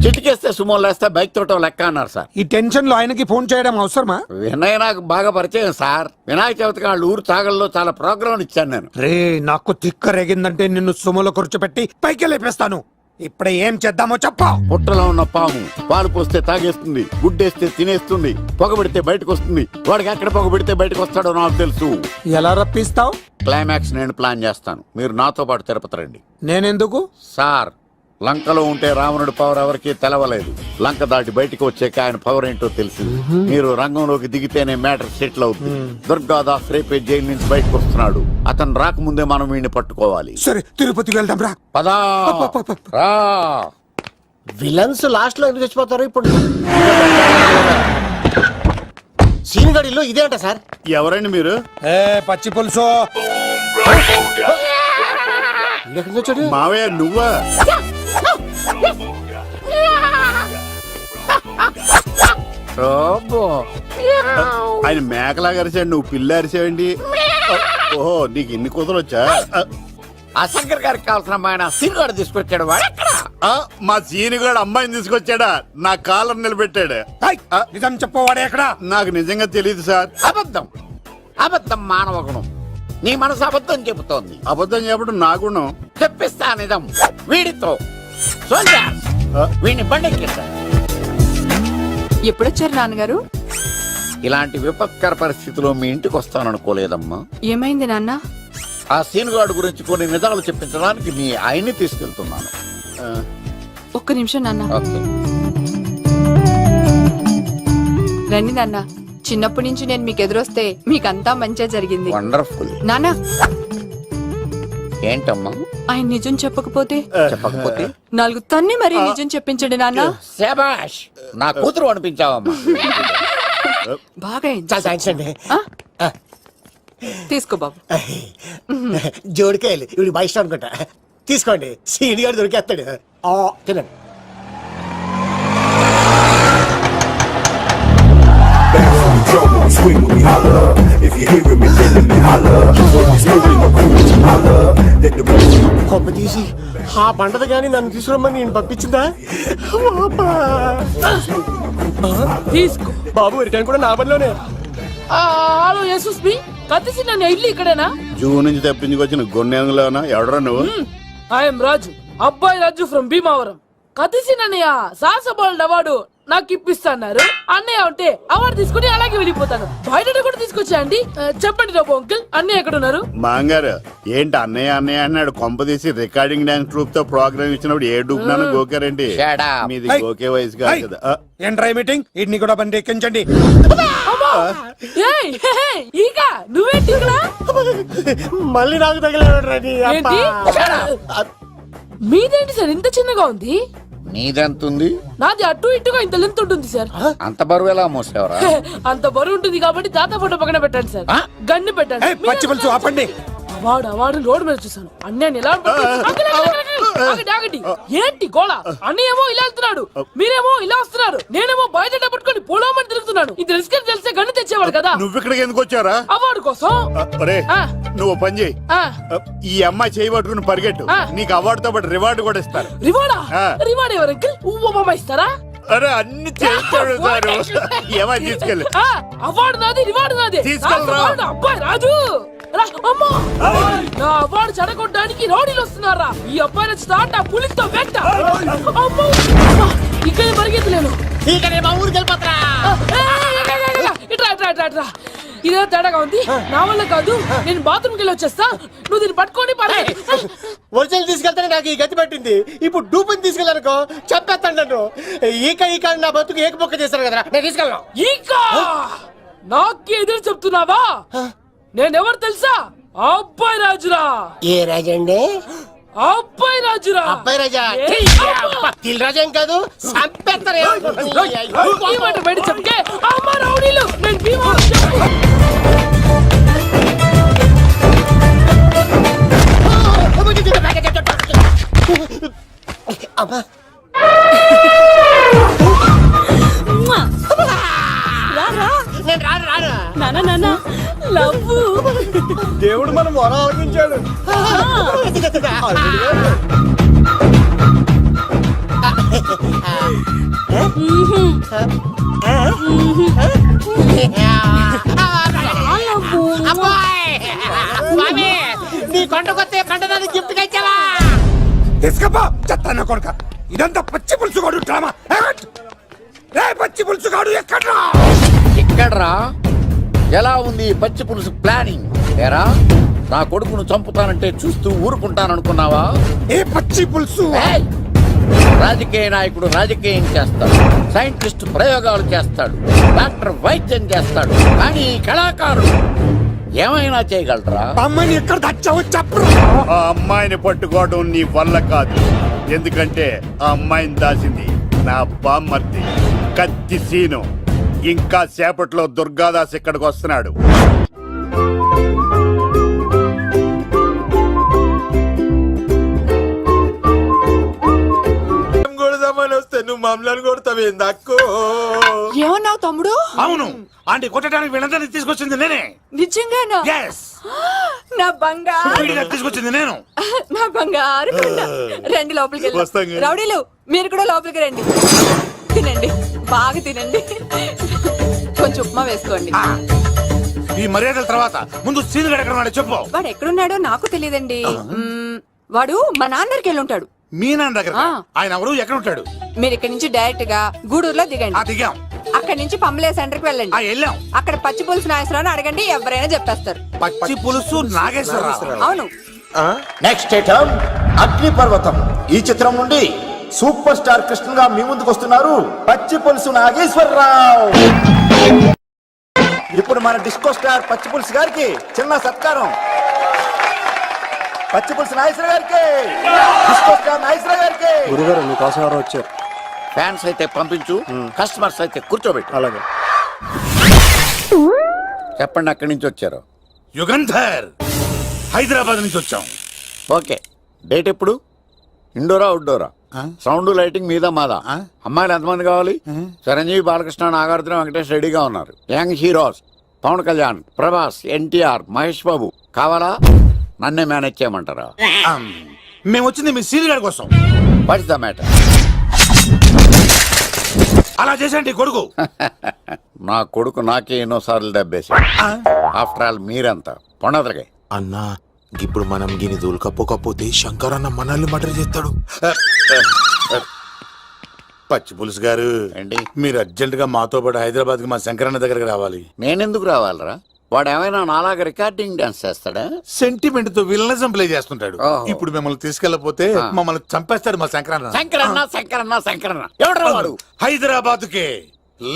చిటికేస్తే సుమో లేస్తే బైక్ తోటో లెక్క అన్నారు సార్. ఈ టెన్షన్ లో ఆయనకి ఫోన్ చేయడం అవసరమా? వినయ్ నాకు బాగా పరిచయం సార్. వినాయక చవితికి వాళ్ళ ఊరు చాగల్లో చాలా ప్రోగ్రాం ఇచ్చాను నేను. రే, నాకు తిక్క రేగిందంటే నిన్ను సుమలో కూర్చోపెట్టి పైకి లేపేస్తాను. ఇప్పుడే ఏం చేద్దామో చెప్పా. పుట్టలో ఉన్న పాము పాలు పోస్తే తాగేస్తుంది, గుడ్డేస్తే తినేస్తుంది, పొగబెడితే బయటకు వస్తుంది. వాడికి ఎక్కడ పొగబెడితే బయటకు వస్తాడో నాకు తెలుసు. ఎలా రప్పిస్తావు? క్లైమాక్స్ నేను ప్లాన్ చేస్తాను, మీరు నాతో పాటు తిరుపతి రండి. నేనెందుకు? సార్, లంకలో ఉంటే రావణుడి పవర్ ఎవరికి తెలవలేదు. లంక దాటి బయటికి వచ్చాక ఆయన పవర్ ఏంటో తెలిసి మీరు రంగంలోకి దిగితేనే మ్యాటర్ సెటిల్ అవుతుంది. దుర్గాదాస్ రేపే జైలు నుంచి బయటకు వస్తున్నాడు. అతను రాకముందే మనం వీడిని పట్టుకోవాలి. సరే, తిరుపతికి వెళ్దాం రా. పదా రా. విలన్స్ లాస్ట్ లో ఎందుకు చచ్చిపోతారు ఇప్పుడు? సీనిగడిలో ఇదే అంట సార్. ఎవరండి మీరు? పచ్చి పులుసు మావయ్య నువ్వా? ఆయన మేకలాగా అరిచాడు, నువ్వు పిల్ల అరిచావండి. ఓహో, నీకు ఇన్ని కూతురు వచ్చా? ఆ శంకర్ గారికి కావాల్సిన అమ్మాయి సీనుగాడు తీసుకొచ్చాడు. మా సీనుగాడు అమ్మాయిని తీసుకొచ్చాడా? నా కాలర్ నిలబెట్టాడు. నిజం చెప్పవాడే ఎక్కడ? నాకు నిజంగా తెలియదు సార్. అబద్ధం, అబద్ధం మానవ గుణం. నీ మనసు అబద్ధం చెబుతోంది. అబద్ధం చెప్పడం నా గుణం. చెప్పిస్తా నిజం. వీడితో సోల్జర్స్ వీడిని బండెక్కిస్తా. ఎప్పుడొచ్చారు నాన్నగారు? ఇలాంటి విపత్కర పరిస్థితిలో మీ ఇంటికి వస్తాననుకోలేదమ్మా. ఏమైంది నాన్న? ఆ సీనుగాడు గురించి కొన్ని నిజాలు చెప్పించడానికి మీ ఆయన్ని తీసుకెళ్తున్నాను. ఒక్క నిమిషం నాన్న. ఓకే. రండి నాన్న. చిన్నప్పటి నుంచి నేను మీకు ఎదురొస్తే మీకంతా మంచిగా జరిగింది. వండర్ఫుల్. నాన్న, ఏంటమ్మా? ఆయన నిజం చెప్పకపోతే చెప్పకపోతే 4 తన్ని మరీ నిజం చెప్పించండి నాన్న. శభాష్, నా కూతురు అనిపించావమ్మా. బాగా థ్యాంక్స్ అండి. తీసుకో బాబు. జోడికాయలు ఇవి బాగా ఇష్టం అనుకుంటా. తీసుకోండి, సీనియర్ దొరికేస్తాడు. తినండి. కొమ్మ తీసి ఆ పంటది కానీ నన్ను తీసుకురమ్మని నేను పంపించిందా? తీసుకో బాబు, రిటర్న్ కూడా నా పనిలోనే. హలో యశస్వి, కత్తిసి నన్ను ఇల్లు ఇక్కడేనా? జూ నుంచి తప్పించుకొచ్చిన గొన్నెంగులోనా? ఎవడరా నువ్వు? ఐఎమ్ రాజు, అబ్బాయి రాజు ఫ్రమ్ భీమావరం. కత్తిసి నన్నయ్య సాహసబాల్ అవార్డు నాకు ఇప్పిస్తాన్నారు. అన్నయ్య ఉంటే అవార్డు తీసుకుని అలాగే వెళ్ళిపోతాను. బయట కూడా తీసుకొచ్చా అండి. చెప్పండి రాబు అంకుల్, అన్నయ్య ఎక్కడ ఉన్నారు? మాంగారు ఏంటి అన్నయ్య అన్నయ్య అన్నాడు? కొంప తీసి రికార్డింగ్ డాన్స్ ట్రూప్ తో ప్రోగ్రామ్ ఇచ్చినప్పుడు ఏ డూబ్నాను గోకారండి? మీది గోకే వయసు కాదు కదా. ఏంట్రై మీటింగ్? ఇడ్ని కూడా బండి ఎక్కించండి. నువ్వేంటి ఇక్కడ? మళ్ళీ నాకు తగిలేడు. మీదేంటి సార్ ఇంత చిన్నగా ఉంది? నీదెంతుంది? నాది అటు ఇటుగా ఇంత లెంత్ ఉంటుంది సార్. అంత బరువు ఎలా మోసేవరా? అంత బరువు ఉంటుంది కాబట్టి తాత ఫోటో పక్కన పెట్టండి సార్. గన్ను పెట్టండి. పచ్చి పులుసు ఆపండి. అవార్డు రోడ్డు మీద చూసాను. అన్నయ్య ఎలా ఆగండి. ఏంటి గోళ? అన్నయ్య ఏమో ఇలా వెళ్తున్నాడు, మీరేమో ఇలా వస్తున్నారు, నేనేమో బయట పట్టుకొని పోలోమని తిరుగుతున్నాను. ఇది రిస్క్ అని తెలిస్తే గన్ను తెచ్చేవాడు కదా. నువ్వు ఇక్కడికి ఎందుకు వచ్చారా? అవార్డు కోసం. నువ్వు పని చేయి, ఈ అమ్మాయి చేయి పట్టుకుని పరిగెట్టు. నీకు అవార్డుతో పాటు రివార్డు కూడా ఇస్తారు. రివార్డా? రివార్డ్ ఎవరు అంకుల్? ఉవ్వమ్మ ఇస్తారా? అరే అన్ని చేస్తాడు సార్. ఏమని తీసుకెళ్ళి అవార్డు నాది, రివార్డు నాది. తీసుకెళ్ళరా. అబ్బాయి రాజు, నా అవార్డు చెడగొట్టడానికి రౌడీలు వస్తున్నారా? ఈ అబ్బాయి స్టార్ట్ ఆ పులితో వెంట. ఇక్కడ పరిగెత్తలేను. ఇదే తేడాగా ఉంది. నా వల్ల కాదు, నేను బాత్రూమ్కి వెళ్ళి వచ్చేస్తా. నువ్వు దీన్ని పట్టుకొని ఒరిజినల్ తీసుకెళ్తానే నాకు ఈ గతి పట్టింది. ఇప్పుడు డూపుని తీసుకెళ్ళానుకో చెప్పేస్తాను నన్ను. ఈక నా బతుకు ఏకపొక్క చేశారు కదా, నేను తీసుకెళ్ళను. ఇంకా నాకు ఎదురు చెప్తున్నావా? నేనెవరు తెలుసా? అబ్బాయి రాజురా. ఏ రాజండి? అబ్బాయి రాజురా. అబ్బాయి రాజా? తిల్ రాజా ఏం కాదు, చంపేస్తారు. ఈ మాట బయట చెప్తే అమ్మ రౌడీలు, నేను భీమవరం చెప్పు. దేవుడు మనం వరం ఆలకించాడు. నీ కొండకొస్తే కంటదాన్ని గిఫ్ట్ ఇచ్చావా? తీసుకపో చెత్త కొడుక. ఇదంతా పచ్చి పులుసుగాడు డ్రామా. రే పచ్చి పులుసుగాడు ఎక్కడ్రా? ఎక్కడ్రా? ఎలా ఉంది పచ్చి పులుసు ప్లానింగ్? ఏరా, నా కొడుకును చంపుతానంటే చూస్తూ ఊరుకుంటాననుకున్నావా? ఏ పచ్చి పులుసు? రాజకీయ నాయకుడు రాజకీయం చేస్తాడు, సైంటిస్ట్ ప్రయోగాలు చేస్తాడు, డాక్టర్ వైద్యం చేస్తాడు, కానీ కళాకారుడు ఏమైనా చేయగలరా? అమ్మాయిని ఎక్కడ తెచ్చావో చెప్పు. ఆ అమ్మాయిని పట్టుకోవడం నీ వల్ల కాదు. ఎందుకంటే ఆ అమ్మాయిని దాసింది నా బామ్మర్ది కత్తి సీను. ఇంకా సేపట్లో దుర్గాదాస్ ఇక్కడికి వస్తున్నాడు. వస్తే నువ్వు మమ్మల్ని కొడతావే నక్కు. ఏమన్నావు తమ్ముడు? అవును, ఆంటీ కొట్టడానికి వీళ్ళందరినీ తీసుకొచ్చింది నేనే. నిజంగానా? Yes. నా బంగారు వీడిగా తీసుకొచ్చింది నేను. నా బంగారు కొండ. రండి లోపలికి వస్తాం వెళ్దాం. కానీ. రౌడీలు మీరు కూడా లోపలికి రండి. తినండి, బాగా తినండి. కొంచెం ఉప్మా వేసుకోండి. ఈ మర్యాదల తర్వాత ముందు సీన్ గడ ఎక్కడ ఉన్నాడో చెప్పు. వాడు ఎక్కడున్నాడో నాకు తెలియదండి. వాడు మా నాన్న దగ్గరికి వెళ్ళి ఉంటాడు. మీ నాన్న దగ్గర ఆ. ఆయన ఎవరు, ఎక్కడ ఉంటాడు? మీరు ఇక్కడ నుంచి డైరెక్ట్ గా గూడూరులో దిగండి. దిగాం. అక్కడ నుంచి పంబలే సెంటర్ కి వెళ్ళండి. వెళ్ళాం. అక్కడ పచ్చి పులుసు నాగేశ్వరరావు అడగండి, ఎవరైనా చెప్పేస్తారు. పచ్చి పులుసు నాగేశ్వరరావు. అవును. నెక్స్ట్ ఐటమ్ అగ్ని పర్వతం. ఈ చిత్రం నుండి సూపర్ స్టార్ కృష్ణగా మీ ముందుకు వస్తున్నారు పచ్చి పులుసు నాగేశ్వరరావు. ఇప్పుడు మన డిస్కో స్టార్ పచ్చి పులుసు గారికి చిన్న సత్కారం. పచ్చి పులుసు నాగేశ్వర గారికి, డిస్కో స్టార్ నాగేశ్వర గారికి. గురుగారు మీకోసం ఎవరో వచ్చారు. ఫ్యాన్స్ అయితే పంపించు, కస్టమర్స్ అయితే కూర్చోబెట్టు. అలాగే. చెప్పండి ఎక్కడి నుంచి వచ్చారు? యుగంధర్, హైదరాబాద్ నుంచి వచ్చాం. ఓకే, డేట్ ఎప్పుడు? ఇండోరా అవుట్డోరా? సౌండ్ లైటింగ్ మీద మాదా? అమ్మాయిలు ఎంతమంది కావాలి? చిరంజీవి, బాలకృష్ణ, నాగార్జున, వెంకటేష్ రెడీగా ఉన్నారు. యంగ్ హీరోస్ పవన్ కళ్యాణ్, ప్రభాస్, ఎన్టీఆర్, మహేష్ బాబు కావాలా? నన్నే మేనేజ్ చేయమంటారా? మేము వచ్చింది మీ సీన్ గడ కోసం. What's the matter? అలా చేసేంటి కొడుకు? నా కొడుకు నాకే ఎన్నోసార్లు దెబ్బేసి. ఆఫ్టర్ ఆల్ మీరంతా పొండదలకే. అన్నా ఇప్పుడు మనం గిని దూలకపోతే శంకర్ అన్న మనల్ని మటర్ చేస్తాడు. పచ్చి పులుసు గారు ఏంటి? మీరు అర్జెంట్ గా మాతో పాటు హైదరాబాద్ కి మా శంకరన్న దగ్గరకు రావాలి. నేనెందుకు రావాలరా? వాడు ఏమైనా నాలాగా రికార్డింగ్ డాన్స్ చేస్తాడా? సెంటిమెంట్ తో విలనిజం ప్లే చేస్తుంటాడు. ఓహో. ఇప్పుడు మిమ్మల్ని తీసుకెళ్లపోతే మమ్మల్ని చంపేస్తాడు మా శంకరన్న. శంకరన్న శంకరన్న శంకరన్న ఎవడరా వాడు? హైదరాబాద్ కే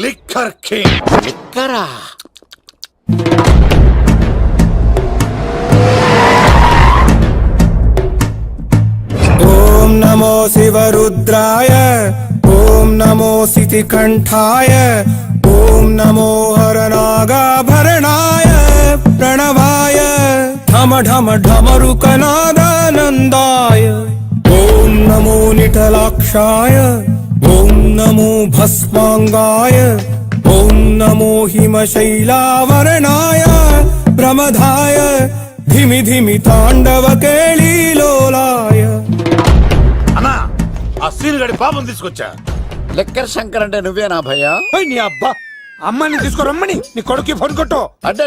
లిక్కర్ కింగ్. లిక్కరా? ఓం నమో శివరుద్రాయ, ఓం నమో సితికంఠాయ, ఓం నమో హరనాగాభరణాయ ప్రణవాయ ఢమ ఢమ ఢమరుకనాదానందాయ. ఓం నమో నిటలాక్షాయ, ఓం నమో భస్మాంగాయ, ఓం నమో హిమశైలావరణాయ ప్రమదాయ ధిమి ధిమి తాండవ కేళీలోలాయ. అన్నా, ఆ సీన్ గడి పాపం తీసుకొచ్చా. లిక్కర్ శంకర్ అంటే నువ్వేనా భయ్యా? నీ అబ్బా, అమ్మాయిని తీసుకురమ్మని నీ కొడుకు ఫోన్ కొట్టు. అడ్డే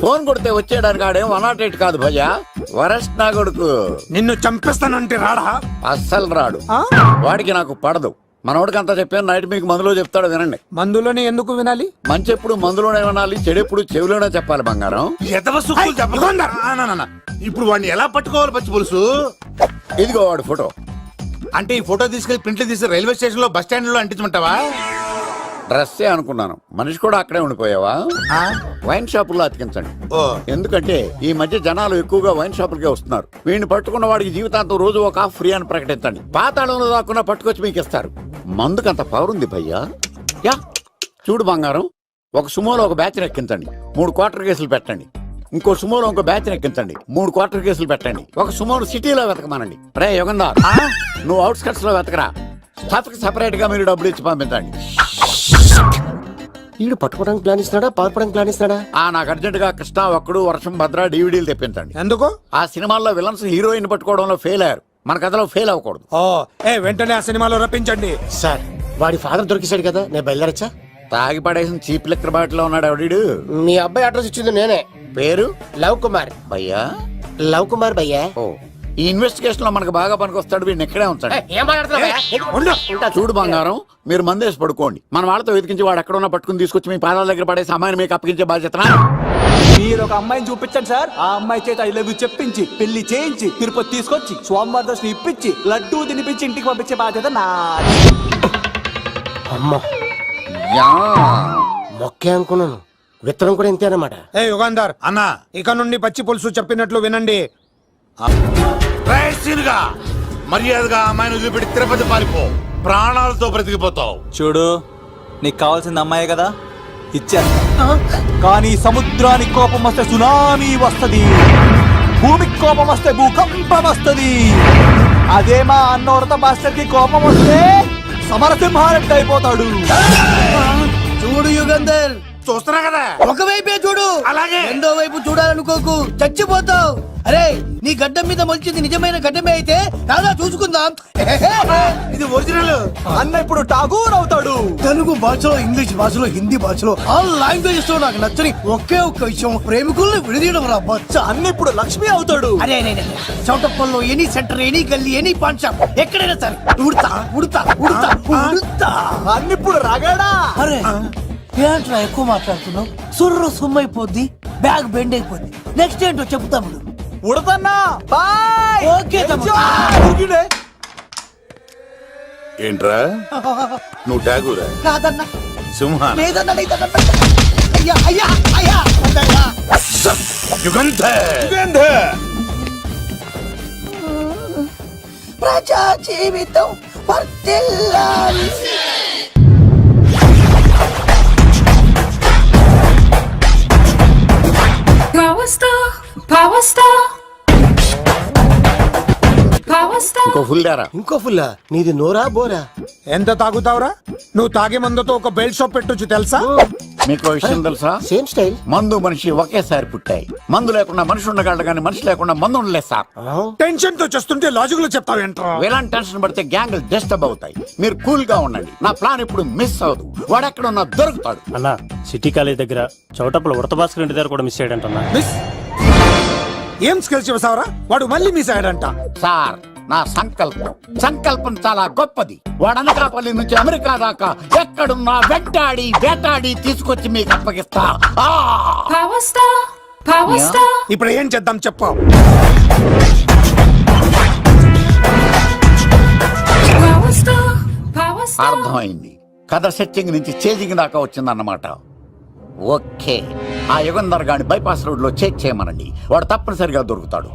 ఫోన్ కొడితే వచ్చేయడానికి ఆడేం 108 కాదు భయ్యా, వరస్ట్ నా కొడుకు. నిన్ను చంపేస్తానంటే రాడా? అస్సలు రాడు. వాడికి నాకు పడదు. మనోడికి అంతా చెప్పాను, నైట్ మీకు మందులో చెప్తాడు వినండి. మందులోనే ఎందుకు వినాలి? మంచి ఎప్పుడు మందులోనే వినాలి, చెడు ఎప్పుడు చెవిలోనే చెప్పాలి బంగారం. ఇప్పుడు వాడిని ఎలా పట్టుకోవాలి పచ్చి పులుసు? ఇదిగో వాడు ఫోటో. అంటే ఈ ఫోటో తీసుకెళ్లి ప్రింట్లు తీసి రైల్వే స్టేషన్ లో బస్ స్టాండ్ లో అంటించమంటావా? డ్రెస్సే అనుకున్నాను, మనిషి కూడా అక్కడే ఉండిపోయావా? వైన్ షాపుల్లో అతికించండి. ఎందుకంటే ఈ మధ్య జనాలు ఎక్కువగా వైన్ షాపులకే వస్తున్నారు. వీడిని పట్టుకున్న వాడికి జీవితాంతం రోజు ఒక ఆఫ్ ఫ్రీ అని ప్రకటించండి. పాతాళంలో దాక్కున్నా పట్టుకొచ్చి మీకు ఇస్తారు. మందుకంత పవర్ ఉంది భయ్యా. యా చూడు బంగారం, ఒక సుమోలో ఒక బ్యాచ్ ఎక్కించండి, 3 క్వార్టర్ కేసులు పెట్టండి. ఇంకో సుమోలో ఇంకో బ్యాచ్ ఎక్కించండి, 3 క్వార్టర్ కేసులు పెట్టండి. ఒక సుమోను సిటీలో వెతకమానండి. రే యుగంధర్, నువ్వు అవుట్స్కట్స్ లో వెతకరా. స్టాఫ్ కి సెపరేట్ గా మీరు డబ్బులు ఇచ్చి పంపించండి. వీడు పట్టుకోవడానికి ప్లాన్ ఇస్తున్నాడా, పాల్పడానికి ప్లాన్ ఇస్తున్నాడా? నాకు అర్జెంట్ గా కృష్ణ, ఒక్కడు, వర్షం, భద్ర డివిడీలు తెప్పించండి. ఎందుకు? ఆ సినిమాల్లో విలన్స్ హీరోయిన్ పట్టుకోవడంలో ఫెయిల్ అయ్యారు, మన కథలో ఫెయిల్ అవ్వకూడదు. వెంటనే ఆ సినిమాలో రప్పించండి. సార్, వాడి ఫాదర్ దొరికేశాడు కదా, నేను బయలుదేరచ్చా? తాగి పడేసిన చీప్ లెక్కర్ బాటిలో ఉన్నాడు ఎవడీడు? మీ అబ్బాయి అడ్రస్ ఇచ్చింది నేనే. పేరు? లవ్ కుమార్ భయ్యా. లవ్ కుమార్ భయ్యా. ఓ, ఈ ఇన్వెస్టిగేషన్ లో మనకు బాగా పనికొస్తాడు, వీడిని ఎక్కడే ఉంచండి. చూడు బంగారం, మీరు మందేసి పడుకోండి. మన వాళ్ళతో వెతికించి వాడు ఎక్కడ ఉన్నా పట్టుకుని తీసుకొచ్చి మీ పాదాల దగ్గర పడేసి అమ్మాయిని మీకు అప్పగించే బాధ్యత. మీరు ఒక అమ్మాయిని చూపించండి సార్. ఆ అమ్మాయి చేత ఐ లవ్ యూ చెప్పించి పెళ్లి చేయించి తిరుపతి తీసుకొచ్చి స్వామివారి దర్శనం ఇప్పించి లడ్డూ తినిపించి ఇంటికి పంపించే బాధ్యత నాది. అమ్మా, మొక్కే అనుకున్నాను, విత్తనం కూడా ఇంతే అన్నమాట. యుగాంధర్ అన్న, ఇక నుండి పచ్చి పులుసు చెప్పినట్లు వినండి. మర్యాదగా ఆ అమ్మాయిని వదిలిపెట్టి తిరుపతి పారిపో, ప్రాణాలతో బ్రతికిపోతావు. చూడు, నీకు కావాల్సింది అమ్మాయే కదా, ఇచ్చేస్తా. కానీ సముద్రానికి కోపం వస్తే సునామీ వస్తది, భూమికి కోపం వస్తే భూకంపం వస్తది. అదే మా అన్నోడత మాస్టర్ కి కోపం వస్తే సమరసింహారెడ్డి అయిపోతాడు. చూడు యుగంధర్, చూస్తున్నా కదా, ఒకవైపే చూడు, అలాగే. రెండో వైపు చూడాలనుకోకు, చచ్చిపోతావు. అరే, నీ గడ్డం మీద మొలిచింది నిజమైన గడ్డమే అయితే రాదా చూసుకుందాం. ఇది ఒరిజినల్. అన్న ఇప్పుడు ఠాగూర్ అవుతాడు. తెలుగు భాషలో, ఇంగ్లీష్ భాషలో, హిందీ భాషలో ఆల్ లాంగ్వేజెస్ లో నాకు నచ్చని ఒకే ఒక్క విషయం, ప్రేమికుల్ని విడదీయడం రా బచ్చ. అన్న ఇప్పుడు లక్ష్మి అవుతాడు. అరే అరే అరే, చౌటప్పల్లో ఎనీ సెంటర్, ఎనీ గల్లీ, ఎనీ పాన్ షాప్, ఎక్కడైనా సరే ఉడతా ఉడతా ఉడతా ఉడతా. అన్న ఇప్పుడు రగడా. అరే ఏంట్రా ఎక్కువ మాట్లాడుతున్నావు? సుర్రు సుమ్మైపోద్ది, బ్యాగ్ బెండ్ అయిపోద్ది. నెక్స్ట్ ఏంటో చెప్తాము. ఉడతన్నా బాయ్. ఓకే తమ్ముడు. ఏంట్రా నువ్వు ఠాగూరా? కాదన్నా, సింహ లేదన్నా, లేదన్నా. అయ్యా అయ్యా అయ్యా అయ్యా. యుగంధర్. ప్రజా జీవితం వర్ధిల్లాలి. ఇంకో ఫుల్ దారా? ఇంకో ఫుల్లా? నీది నోరా బోరా? ఎంత తాగుతావురా? నువ్వు తాగే మందుతో ఒక బెల్ట్ షాప్ పెట్టొచ్చు తెలుసా? మీకు విషయం తెలుసా? Same style. మందు మనిషి ఒకేసారి పుట్టాయి. మందు లేకుండా మనిషి ఉండగలడు కానీ మనిషి లేకుండా మందు ఉండలేదు సార్. టెన్షన్ తో చేస్తుంటే లాజిక్ లో చెప్తావేంట్రా? ఎలాంటి టెన్షన్ పడితే గ్యాంగ్లు డిస్టర్బ్ అవుతాయి. మీరు కూల్ గా ఉండండి. నా ప్లాన్ ఇప్పుడు మిస్ అవ్వదు. వాడెక్కడున్నా దొరుకుతాడు. అన్నా, సిటీ కాలేజ్ దగ్గర చౌటప్పల ఉడత భాస్కర్ ఇంటి దగ్గర కూడా మిస్ అయ్యాడంటన్నా. మిస్ ఏం స్కిల్స్ చూసావరా? వాడు మళ్ళీ మిస్ అయ్యాడంట. సార్, నా సంకల్పం చాలా గొప్పది. వాడు అనకాపల్లి నుంచి అమెరికా దాకా ఎక్కడున్నా వెంటాడి వేటాడి తీసుకొచ్చి మీకు అప్పగిస్తా. ఇప్పుడు ఏం చేద్దాం చెప్పు. అర్థమైంది. కథ సెట్టింగ్ నుంచి చేజింగ్ దాకా వచ్చిందన్నమాట. ఓకే, ఆ యుగంధర్ గాని బైపాస్ రోడ్ లో చెక్ చేయమనండి. వాడు తప్పనిసరిగా దొరుకుతాడు.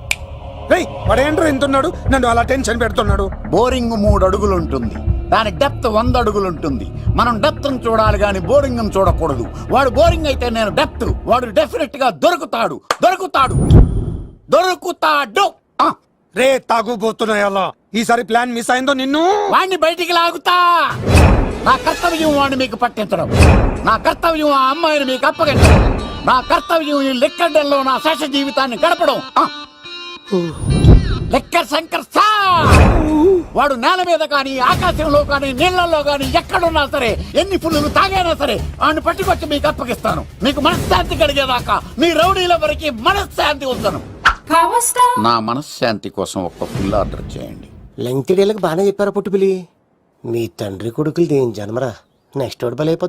వాడేంట్రా ఎంతున్నాడు? నన్ను అలా టెన్షన్ పెడుతున్నాడు. బోరింగ్ 3 అడుగులు ఉంటుంది, దాని డెప్త్ 100 అడుగులు ఉంటుంది. మనం డెప్త్ చూడాలి గాని బోరింగ్ చూడకూడదు. వాడు బోరింగ్ అయితే నేను డెప్త్. వాడు డెఫినెట్ గా దొరుకుతాడు. రే తాగుబోతున్నాయా? ఈసారి ప్లాన్ మిస్ అయిందో నిన్ను వాడిని బయటికి లాగుతా. నా కర్తవ్యం వాడిని మీకు పట్టించడం. నా కర్తవ్యం ఆ అమ్మాయిని మీకు అప్పగించడం. నా కర్తవ్యం ఈ లెక్కడల్లో నా శేష జీవితాన్ని గడపడం. లెక్కర్ శంకర్ సార్, వాడు నేల మీద కానీ ఆకాశంలో కానీ నీళ్లలో కానీ ఎక్కడున్నా సరే, ఎన్ని పుల్లులు తాగైనా సరే వాడిని పట్టుకొచ్చి మీకు అప్పగిస్తాను. మీకు మనశ్శాంతి కలిగేదాకా మీ రౌడీల వరకు మనశ్శాంతి ఉంచను. నా మనశ్శాంతి కోసం ఒక్క ఫుల్ ఆర్డర్ చేయండి. లెంగ్త్ డేలకు బాగానే చెప్పారా పుట్టుపిలి? మీ తండ్రి కొడుకులు దేని జన్మరా? నెక్స్ట్ వాడు బలైపోతాడు.